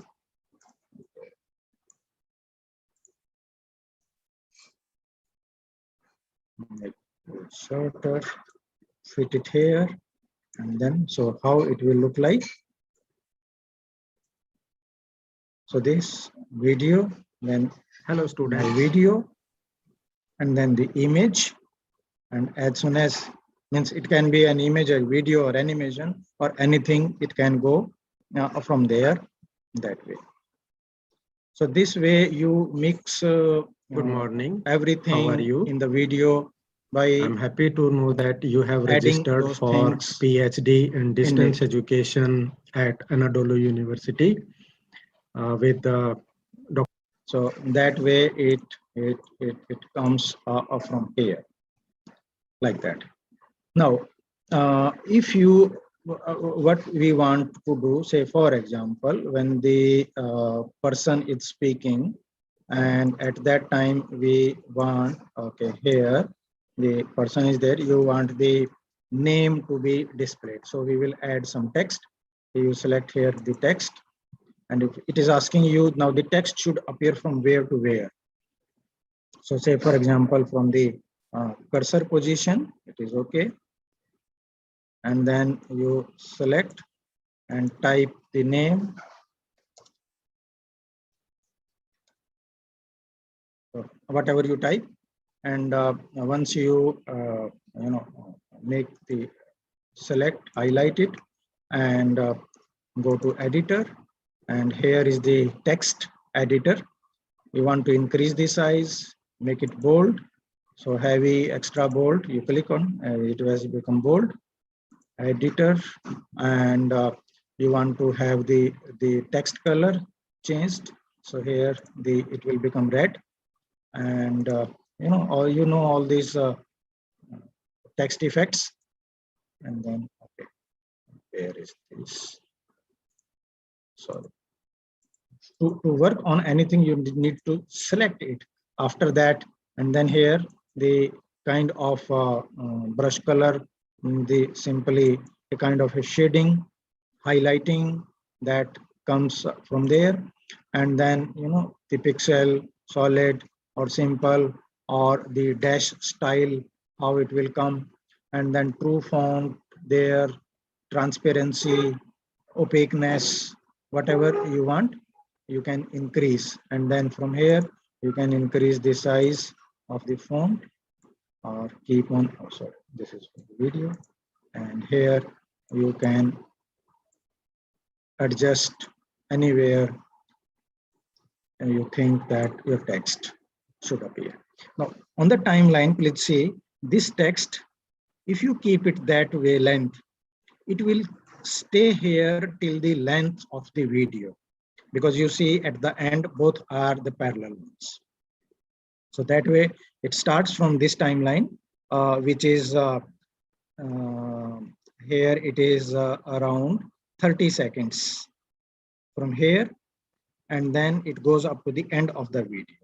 make it shorter, fit it here, and then so how it will look like. So this video, then hello student video, and then the image, and as soon as means it can be an image, a video, or animation, or anything, it can go from there that way. So this way you mix good morning, everything how are you? In the video by I'm happy to know that you have registered for PhD in distance education at Anadolu University with Dr. So that way it comes from here like that. Now, if you what we want to do, say for example, when the person is speaking, and at that time we want, okay, here the person is there, you want the name to be displayed. So we will add some text. You select here the text, and if it is asking you now the text should appear from where to where. So say for example from the cursor position, it is okay. And then you select and type the name. So whatever you type, and once you make the select, highlight it, and go to editor, and here is the text editor. You want to increase the size, make it bold. So heavy, extra bold, you click on, it has become bold. Editor, and you want to have the text color changed. So here it will become red, and all these text effects. And then okay, where is this? Sorry. To work on anything, you need to select it after that, and then here the kind of brush color, the simply a kind of a shading, highlighting that comes from there, and then the pixel, solid or simple, or the dash style, how it will come, and then true font there, transparency, opaqueness, whatever you want, you can increase. And then from here you can increase the size of the font, or keep on, oh sorry, this is for the video, and here you can adjust anywhere you think that your text should appear. Now on the timeline, please see this text, if you keep it that way length, it will stay here till the length of the video, because you see at the end both are the parallel ones. So that way it starts from this timeline, which is here it is around 30 seconds from here, and then it goes up to the end of the video.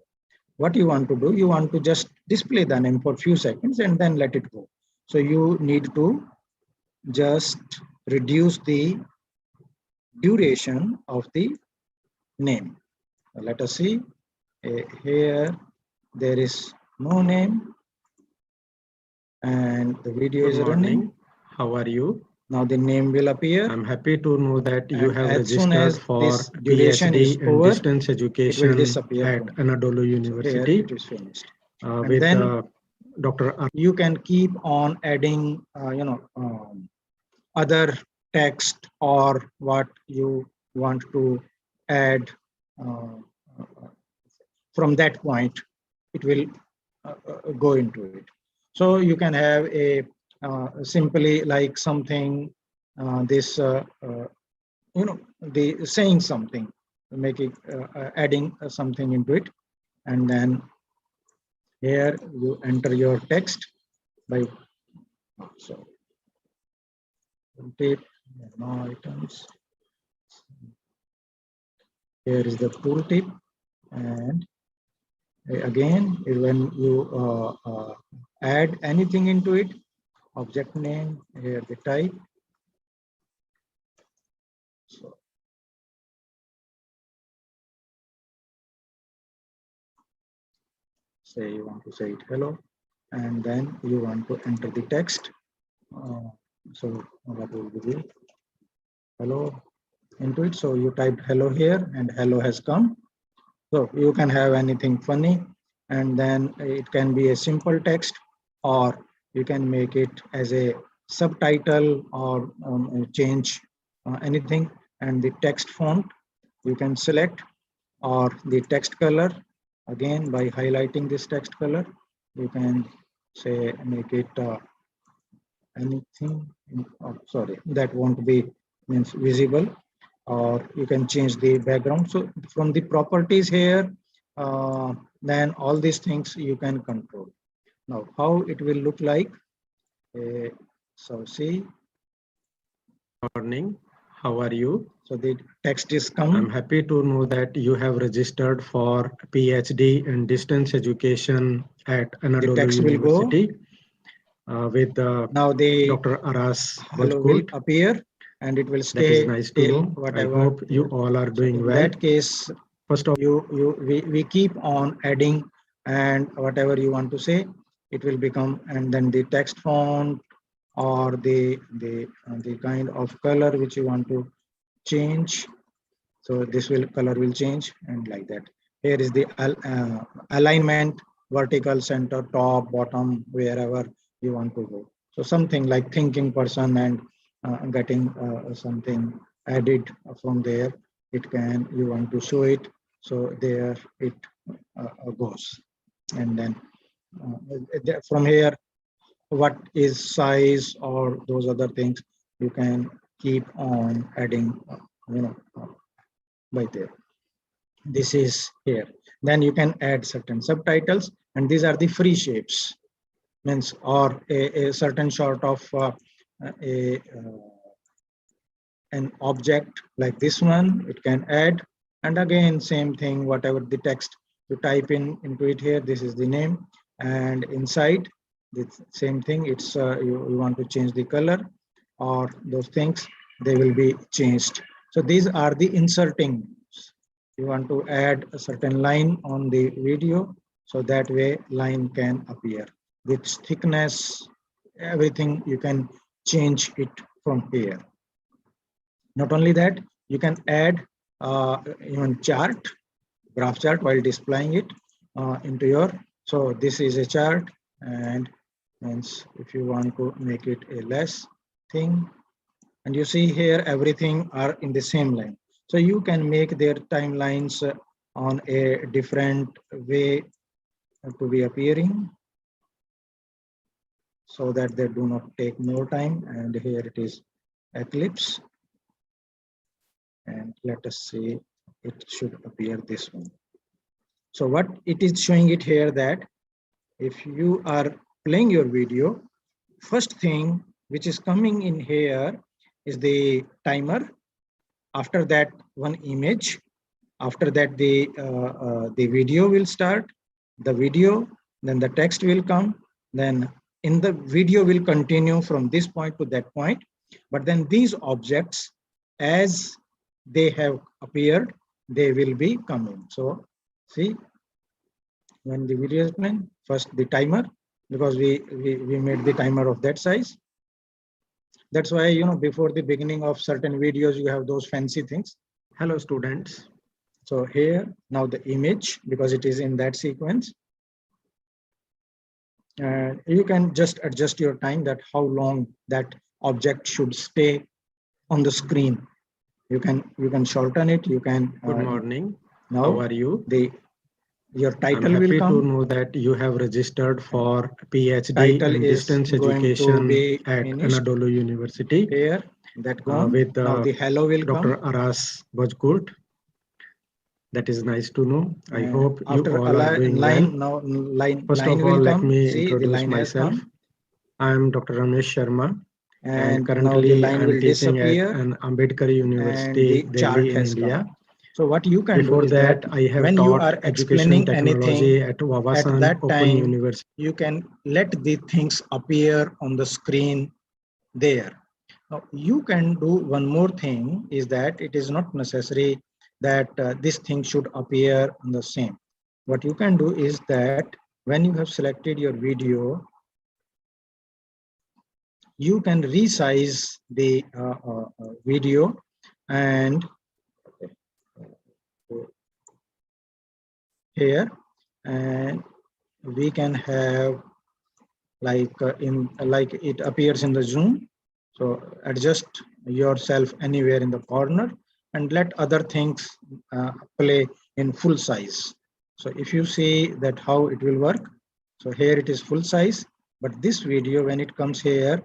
What you want to do, you want to just display the name for a few seconds and then let it go. So you need to just reduce the duration of the name. Let us see, here there is no name and the video is running. How are you? Now the name will appear. I'm happy to know that you And have as soon as registered for this duration is PhD in over, distance it will education disappear at from here. Anadolu So here University it is finished. And with then Dr. you can keep on adding other text or what you want to add. From that point it will go into it. So you can have a simply like something this the saying something, make it adding something into it, and then here you enter your text by so tip no items. Here is the tooltip, and again when you add anything into it, object name, here the type. So say you want to say it hello, and then you want to enter the text. So what will be the hello into it? So you typed hello here and hello has come. So you can have anything funny, and then it can be a simple text, or you can make it as a subtitle, or change anything. And the text font you can select, or the text color, again by highlighting this text color you can say make it anything sorry, that won't be means visible, or you can change the background. So from the properties here, then all these things you can control. Now how it will look like, so see Morning. How are you? So the text is come. I'm happy to know that you have registered for PhD in distance education at The Anadolu text will go. University with Now the Dr. Aras hello will Bajkurt. appear and it will That stay is nice to till know. I whatever. hope you all are So doing in well. that case, First of we keep on adding, and whatever you want to say, it will become, and then the text font or the kind of color which you want to change. So this will color will change, and like that. Here is the alignment, vertical, center, top, bottom, wherever you want to go. So something like thinking person and getting something added from there. It can, you want to show it. So there it goes. And then from here, what is size or those other things, you can keep on adding, by there. This is here. Then you can add certain subtitles, and these are the free shapes, means or a certain sort of an object like this one, it can add. And again, same thing, whatever the text you type in into it here, this is the name, and inside the same thing, it's you want to change the color or those things, they will be changed. So these are the inserting. You want to add a certain line on the video, so that way line can appear. Its thickness, everything you can change it from here. Not only that, you can add even chart, graph chart while displaying it into your. So this is a chart, and if you want to make it a less thing, and you see here everything are in the same line. So you can make their timelines on a different way to be appearing, so that they do not take more time. And here it is eclipse, and let us see, it should appear this one. So what it is showing it here, that if you are playing your video, first thing which is coming in here is the timer. After that, one image. After that, the video will start. The video, then the text will come. Then in the video will continue from this point to that point. But then these objects, as they have appeared, they will be coming. So see, when the video is playing, first the timer, because we made the timer of that size. That's why, before the beginning of certain videos, you have those fancy things. hello students. So here, now the image, because it is in that sequence. And you can just adjust your time, that how long that object should stay on the screen. You can shorten it. You can. Good morning. Now, how are you? Your title I'm happy will come. to know that you have registered for PhD Title in is distance going to education be at finished. Anadolu University. Here, that gone. With Now the hello will Dr. come. Aras Bajkurt. That is nice to know. I hope you After all are doing well. now line First line of all, will let come. me See, the introduce line has myself. come. I am Dr. Ramesh Sharma, and now the currently line I am will teaching disappear, at an Ambedkar University, and the Delhi chart in has India. come. So what you can Before do is that, I have when you taught are education explaining technology anything at at Wawasan that Open time, University. you can let the things appear on the screen there. Now you can do one more thing, is that it is not necessary that this thing should appear on the same. What you can do is that when you have selected your video, you can resize the video, and here, and we can have like like it appears in the zoom. So adjust yourself anywhere in the corner, and let other things play in full size. So if you see that how it will work, so here it is full size, but this video, when it comes here,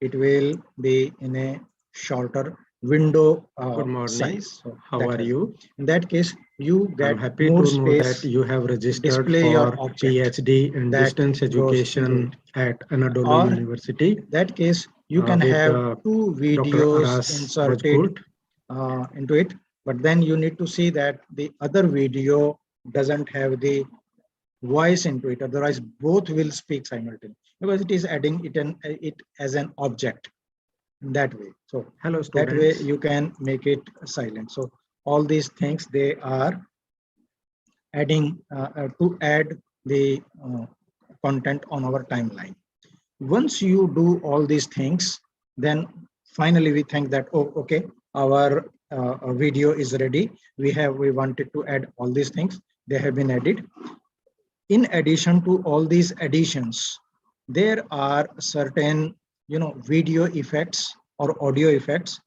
it will be in a shorter window Good morning. size. So how are you? In that case, you get I'm happy more to know space that you have registered display your for object PhD in that distance goes into education it. at Anadolu Or University. in that case, you can with have two Dr. videos Aras inserted into it, but then you need to see that the other video doesn't have the voice into it. Otherwise, both will speak simultaneously because it is adding it as an object in that way. So Hello, that way students. you can make it silent. So all these things, they are adding to add the content on our timeline. Once you do all these things, then finally we think that, oh, okay, our video is ready. We wanted to add all these things. They have been added. In addition to all these additions, there are certain, video effects or audio effects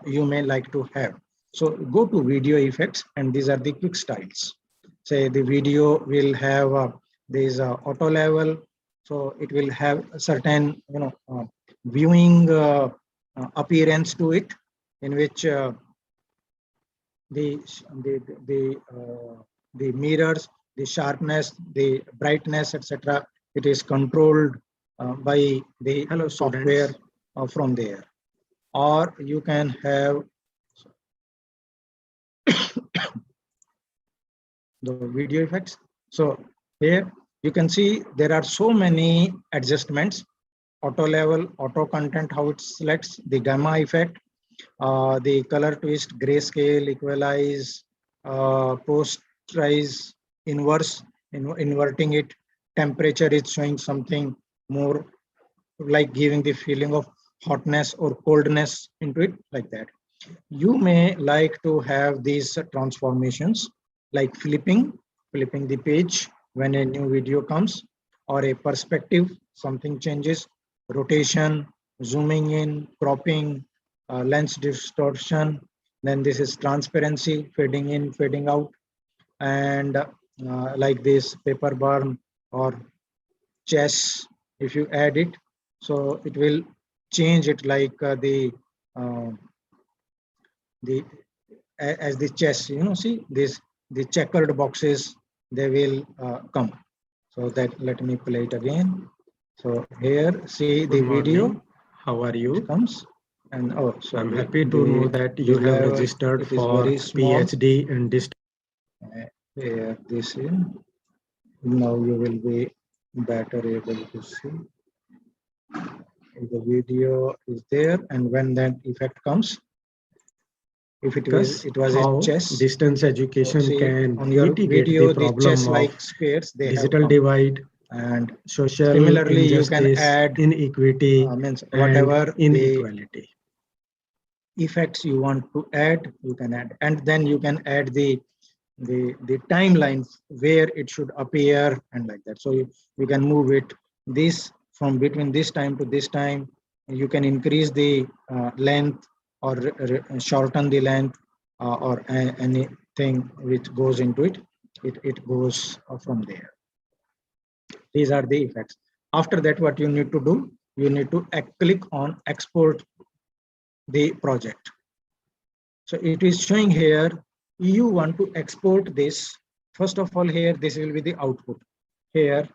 you may like to have. So go to video effects, and these are the quick styles. Say the video will have this auto level, so it will have a certain, viewing appearance to it, in which the the mirrors, the sharpness, the brightness, etc. It is controlled by the Hello, software students. from there. Or you can have the video effects. So here you can see there are so many adjustments: auto level, auto content, how it selects, the gamma effect, the color twist, grayscale, equalize, posterize, inverse, inverting it, temperature is showing something more like giving the feeling of hotness or coldness into it, like that. You may like to have these transformations like flipping the page when a new video comes, or a perspective, something changes, rotation, zooming in, cropping, lens distortion. Then this is transparency, fading in, fading out, and like this paper burn or chess. If you add it, so it will change it like uh, the as the chess, see this, the checkered boxes, they will come. So that, let me play it again. So here, see the Good video, morning. How are it you? comes, and oh, I'm sorry, happy to know that the you have level, registered it is for very small. PhD in distance. Here, this is, now you will be better able to see the video is there, and when that effect comes, if Discuss it was a how chess. distance So education see can on your mitigate the video, the problem of chess-like squares, they have digital come. divide, And social similarly, you can injustice, add, inequity, means and whatever the inequality. effects you want to add, you can add. And then you can add the timeline where it should appear and like that. So you can move it this from between this time to this time. You can increase the length or shorten the length, or anything which goes into it. It goes from there. These are the effects. After that, what you need to do, you need to click on export the project. So it is showing here, you want to export this. First of all, here, this will be the output. Here,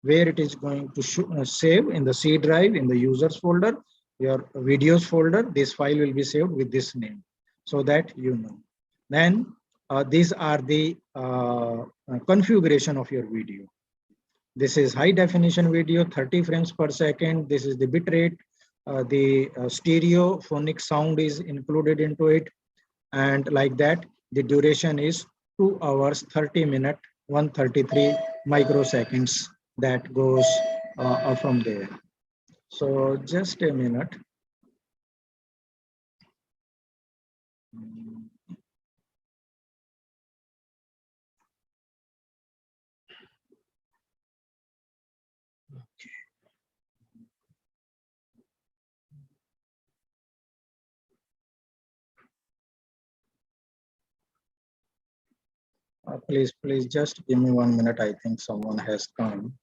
where it is going to save in the C drive, in the users folder, your videos folder, this file will be saved with this name, so that you know. Then these are the configuration of your video. This is high definition video, 30 frames per second. This is the bit rate. The stereo phonic sound is included into it. And like that, the duration is 2 hours, 30 minutes, 133 microseconds. That goes from there. So just a minute. Please just give me 1 minute. I think someone has come.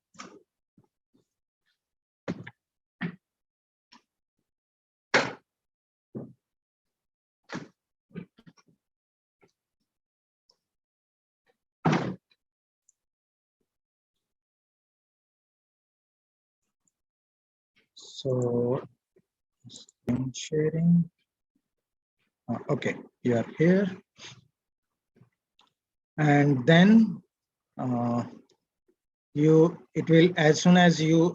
So Screen sharing. Okay, you are here. And then it will, as soon as you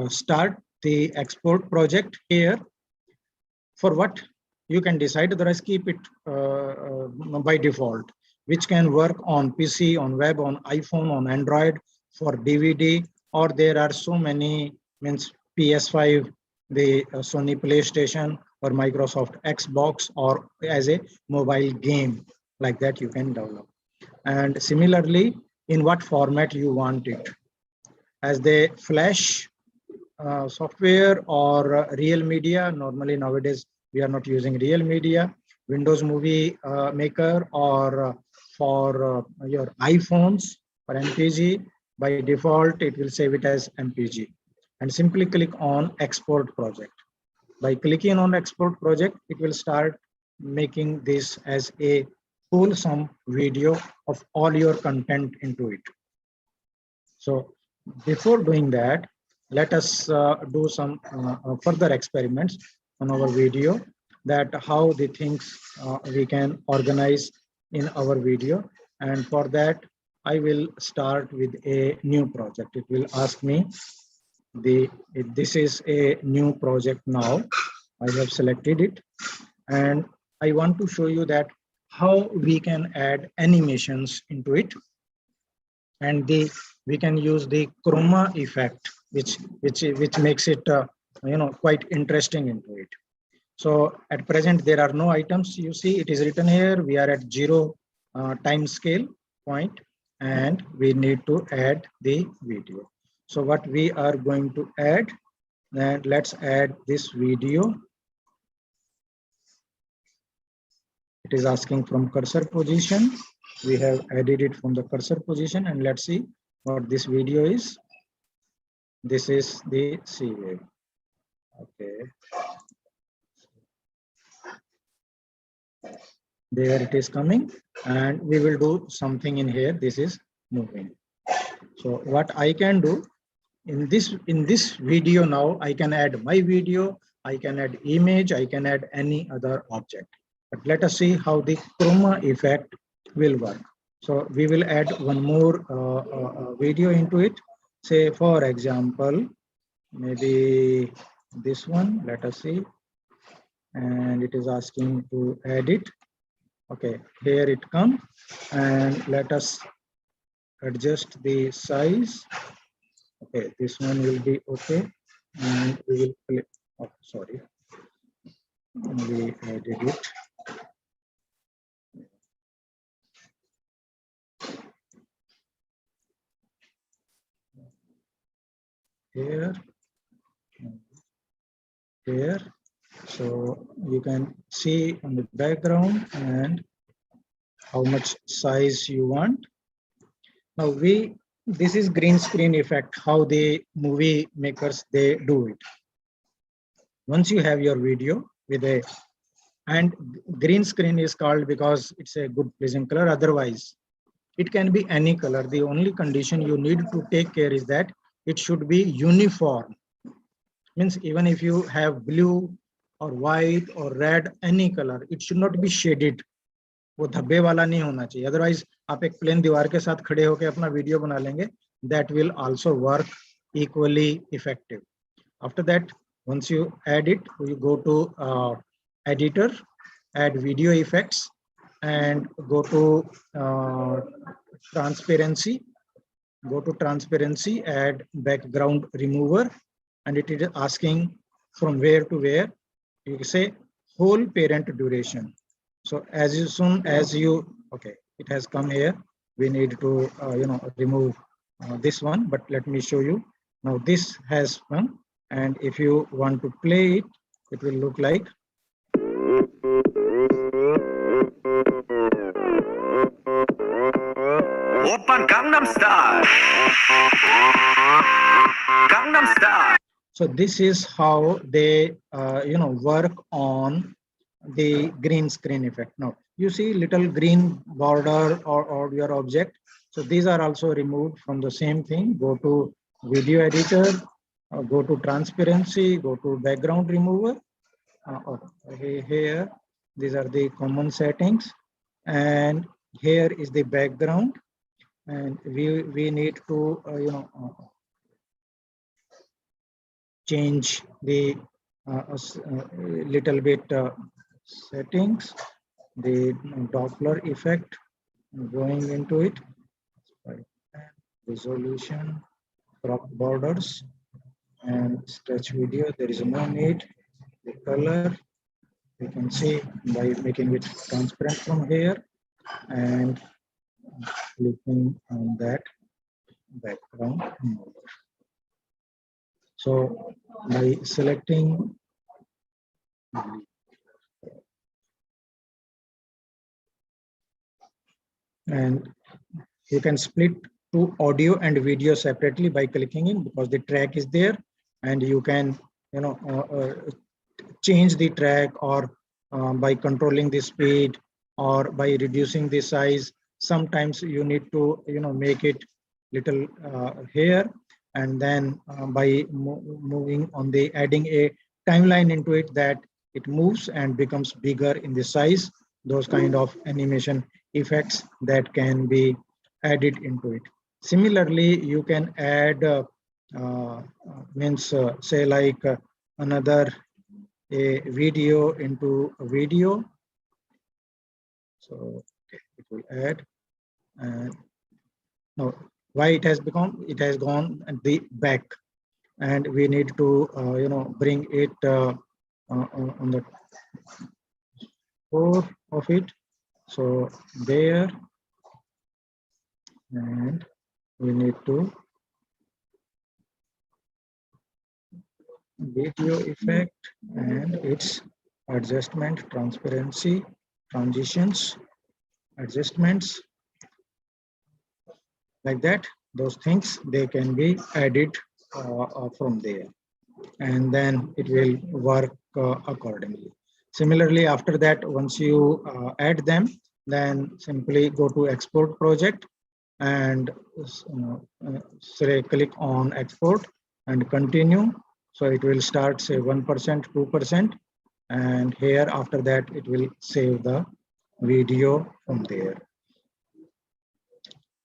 start the export project here, for what you can decide, otherwise keep it by default, which can work on PC, on web, on iPhone, on Android, for DVD, or there are so many, means PS5, the Sony PlayStation, or Microsoft Xbox, or as a mobile game, like that you can develop. And similarly, in what format you want it, as the Flash software or real media. Normally nowadays we are not using real media, Windows Movie Maker, or for your iPhones or MPG. By default it will save it as MPG, and simply click on export project. By clicking on export project, it will start making this as a wholesome video of all your content into it. So before doing that, let us do some further experiments on our video, that how the things we can organize in our video. And for that, I will start with a new project. It will ask me this is a new project now. I have selected it, and I want to show you that how we can add animations into it, and we can use the chroma effect, which makes it quite interesting into it. So at present there are no items. You see it is written here, we are at 0 time scale point, and we need to add the video. So what we are going to add, and let's add this video. It is asking from cursor position. We have added it from the cursor position, and let's see what this video is. This is the C wave. Okay. There it is coming, and we will do something in here. This is moving. So what I can do in this video now, I can add my video, I can add image, I can add any other object. But let us see how the chroma effect will work. So we will add one more video into it. Say for example, maybe this one, let us see. And it is asking to edit. Okay, here it comes, and let us adjust the size. Okay, this one will be okay, and we will click. Oh, sorry, we added it. Here, here. So you can see on the background and how much size you want. Now this is green screen effect, how the movie makers they do it. Once you have your video with and green screen is called because it's a good pleasing color, otherwise it can be any color. The only condition you need to take care is that it should be uniform. Means even if you have blue or white or red, any color, it should not be shaded. वो धब्बे वाला नहीं होना चाहिए, otherwise आप एक plane दीवार के साथ खड़े होकर अपना वीडियो बना लेंगे, that will also work equally effective. After that, once you add it, you go to editor, add video effects, and go to transparency. Go to transparency, add background remover, and it is asking from where to where. You say whole parent duration. So as soon as you, okay, it has come here. We need to remove this one, but let me show you. Now this has come, and if you want to play it, it will look like. Open Gangnam Style. Gangnam Style. So this is how they work on the green screen effect. Now you see little green border or your object. So these are also removed from the same thing. Go to video editor, go to transparency, go to background remover, here, these are the common settings, and here is the background, and we need to change the little bit settings, the Doppler effect going into it, resolution, crop borders, and stretch video. There is no need. The color you can see by making it transparent from here and clicking on that background. So by selecting and you can split to audio and video separately by clicking in, because the track is there, and you can change the track, or by controlling the speed, or by reducing the size. Sometimes you need to make it little here, and then by moving on the adding a timeline into it, that it moves and becomes bigger in the size. Those kind of animation effects that can be added into it. Similarly, you can add say like another a video into a video. So it will add, and now why it has gone at the back, and we need to bring it on the core of it. So there, and we need to video effect and its adjustment, transparency, transitions, adjustments, like that. Those things, they can be added from there, and then it will work accordingly. Similarly, after that, once you add them, then simply go to export project and say click on export and continue. So it will start say 1%, 2%, and here after that it will save the video from there.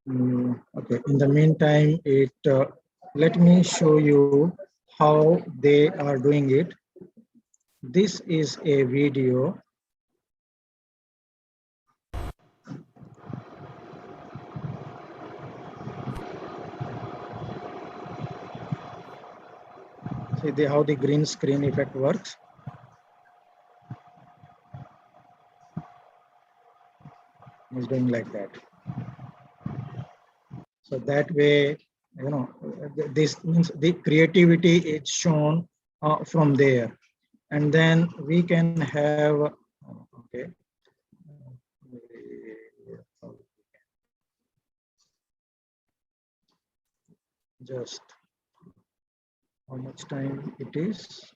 Okay, in the meantime, let me show you how they are doing it. This is a video. See how the green screen effect works. It's doing like that. So that way, this means the creativity is shown from there, and then we can have okay. Just how much time it is?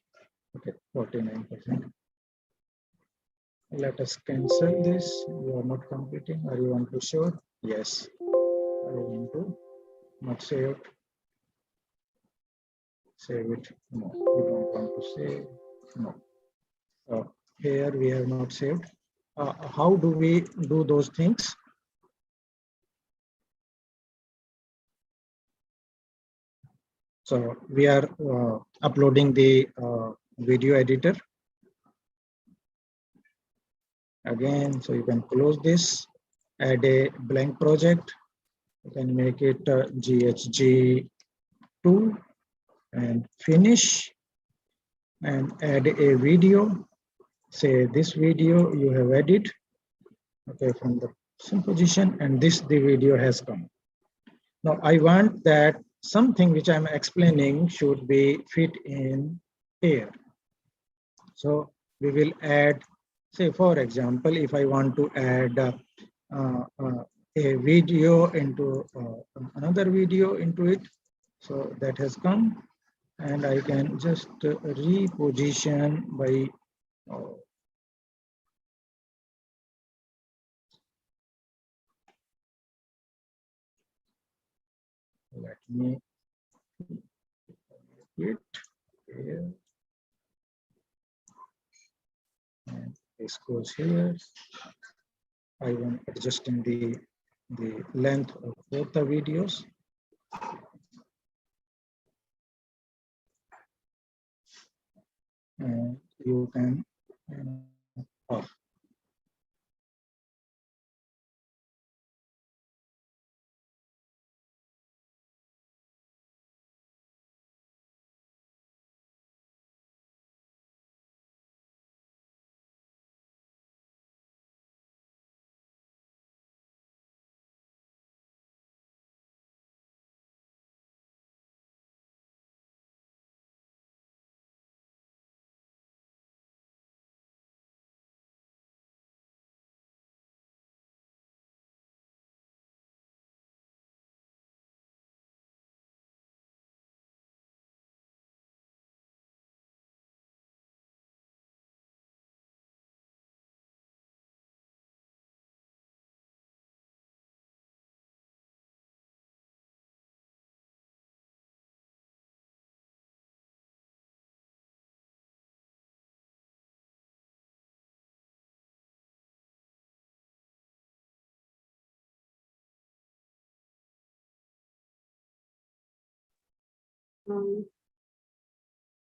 Okay, 49%. Let us cancel this. You are not completing, or you want to show? Yes. I want to not save. Save it. No, we don't want to save. No. Here we have not saved. How do we do those things? So we are uploading the video editor. Again, so you can close this, add a blank project. You can make it GHG 2 and finish, and add a video. Say this video you have added, okay, from the same position, and this the video has come. Now I want that something which I'm explaining should be fit in here. So we will add, say for example, if I want to add a video into another video into it, so that has come, and I can just reposition by let me it here. this goes here. I am adjusting the length of both the videos. And you can off.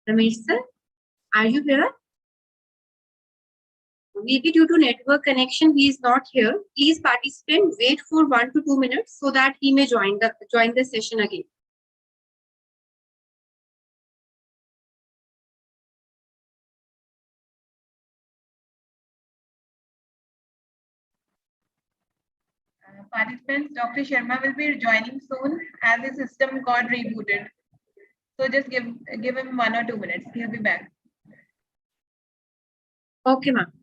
Ramesh sir, are you here? Maybe due to network connection, he is not here. Please, participant, wait for 1 to 2 minutes so that he may join the session again. Participants, Dr. Sharma will be joining soon as the system got rebooted. So just give him 1 or 2 minutes. He'll be back. Okay, ma'am.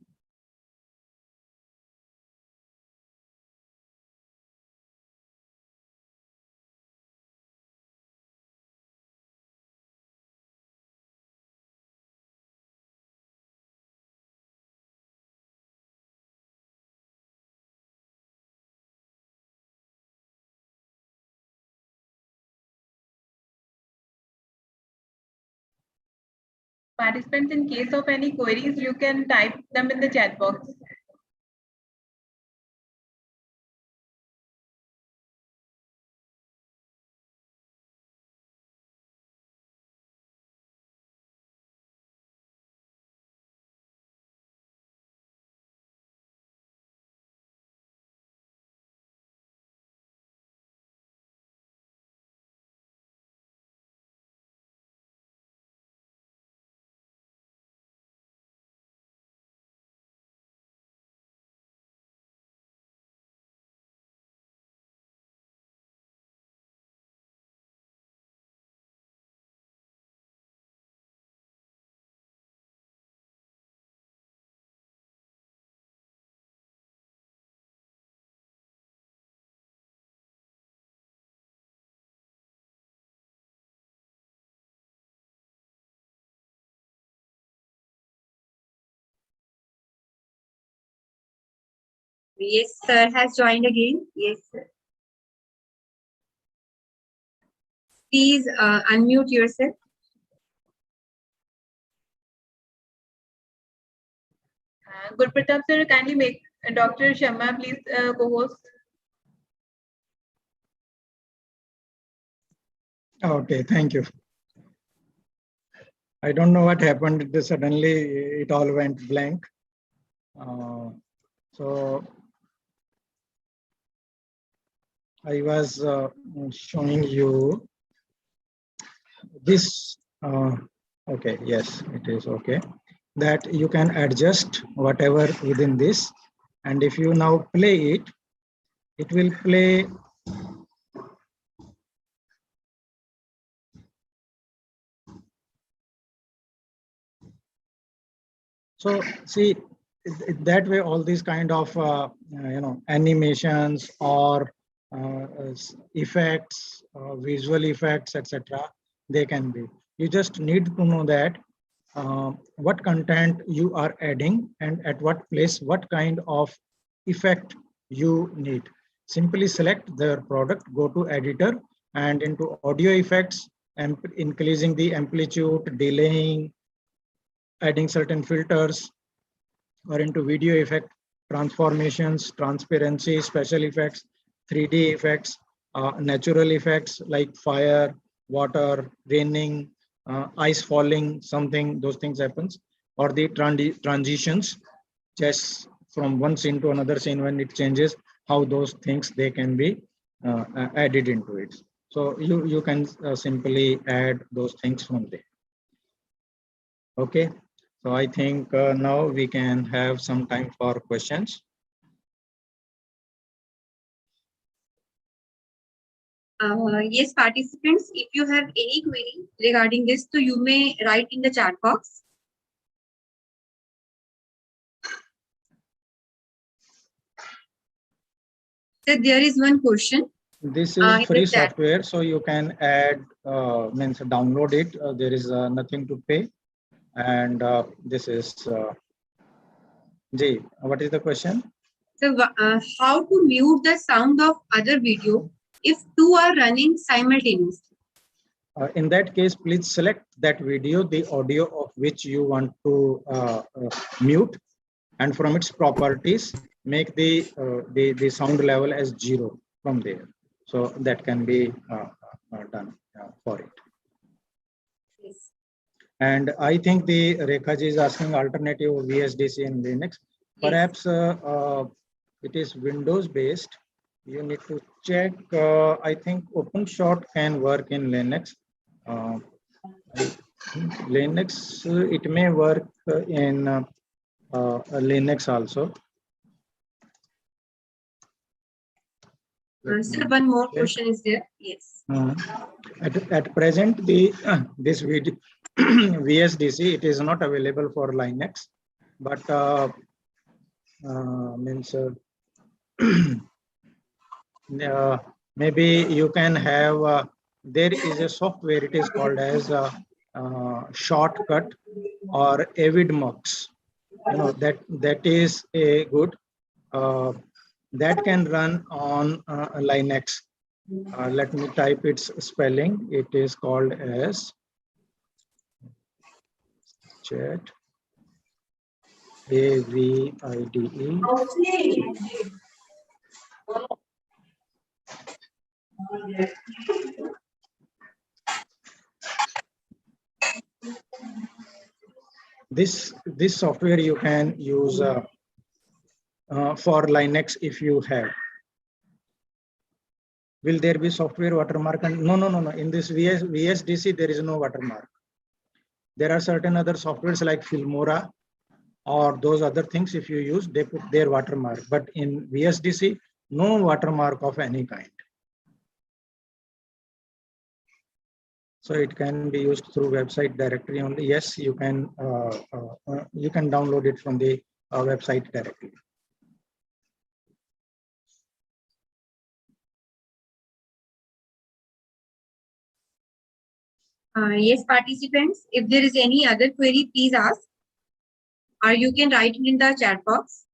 Participants, in case of any queries, you can type them in the chat box. Yes, sir has joined again. Yes, sir. Please unmute yourself. Gurpratap sir, kindly make Dr. Sharma please co-host. Okay, thank you. I don't know what happened. Suddenly it all went blank. So I was showing you this. Okay, yes, it is okay. That you can adjust whatever within this. And if you now play it, it will play. So see, that way all these kind of animations or effects, visual effects, etc. They can be. You just need to know that what content you are adding and at what place, what kind of effect you need. Simply select the product, go to editor and into audio effects, and increasing the amplitude, delaying, adding certain filters, or into video effect, transformations, transparency, special effects, 3D effects, natural effects like fire, water, raining, ice falling, something, those things happens, or the transitions, just from one scene to another scene when it changes, how those things they can be added into it. So you can simply add those things from there. Okay, so I think now we can have some time for questions. Yes, participants, if you have any query regarding this, so you may write in the chat box. So there is one question. This is free software, so you can add, means download it. There is nothing to pay. And this is, Jay, what is the question? So how to mute the sound of other video if two are running simultaneously? In that case, please select that video, the audio of which you want to mute, and from its properties, make the sound level as 0 from there. So that can be done for it. Yes. And I think the Rekha ji is asking alternative VSDC in Linux. Perhaps it is Windows based. You need to check. I think OpenShot can work in Linux. Linux, it may work in Linux also. Sir, one more question is there. Yes. At present, the this video VSDC, it is not available for Linux, but means maybe you can have. There is a software. It is called as Shortcut or AvidMux. You know that is a good. That can run on Linux. Let me type its spelling. It is called as chat AVIDE. This software you can use for Linux if you have. Will there be software watermark? And no. In this VSDC, there is no watermark. There are certain other softwares like Filmora or those other things. If you use, they put their watermark. But in VSDC, no watermark of any kind. So it can be used through website directory only. Yes, you can download it from the website directly. Yes, participants, if there is any other query, please ask, or you can write it in the chat box.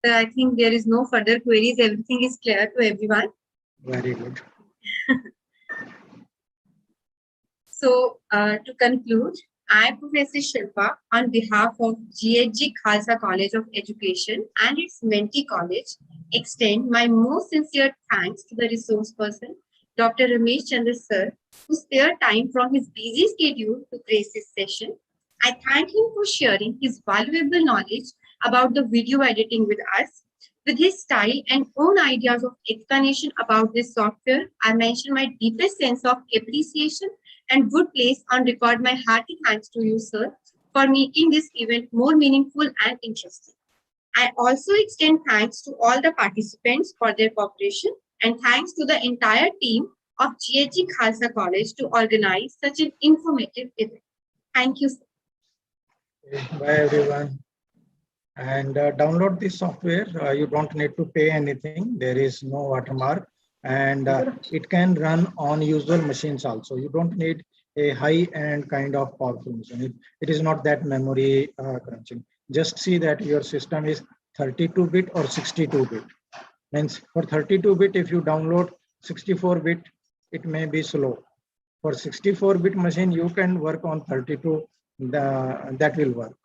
So I think there is no further queries. Everything is clear to everyone. Very good. So to conclude, I, Professor Shilpa, on behalf of G.H.G. Khalsa College of Education and its mentee college, extend my most sincere thanks to the resource person, Dr. Ramesh Chandra Sir, who spared time from his busy schedule to grace this session. I thank him for sharing his valuable knowledge about the video editing with us. With his style and own ideas of explanation about this software, I mention my deepest sense of appreciation and would place on record my hearty thanks to you, sir, for making this event more meaningful and interesting. I also extend thanks to all the participants for their cooperation and thanks to the entire team of G.H.G. Khalsa College to organize such an informative event. Thank you, sir. Bye, everyone. And download this software. You don't need to pay anything. There is no watermark. And it can run on usual machines also. You don't need a high-end kind of powerful machine. It is not that memory crunching. Just see that your system is 32-bit or 62-bit. Means for 32-bit, if you download 64-bit, it may be slow. For 64-bit machine, you can work on 32. That will work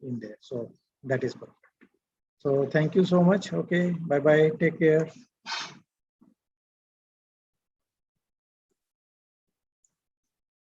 in there. So that is perfect. So thank you so much. Okay, bye bye. Take care.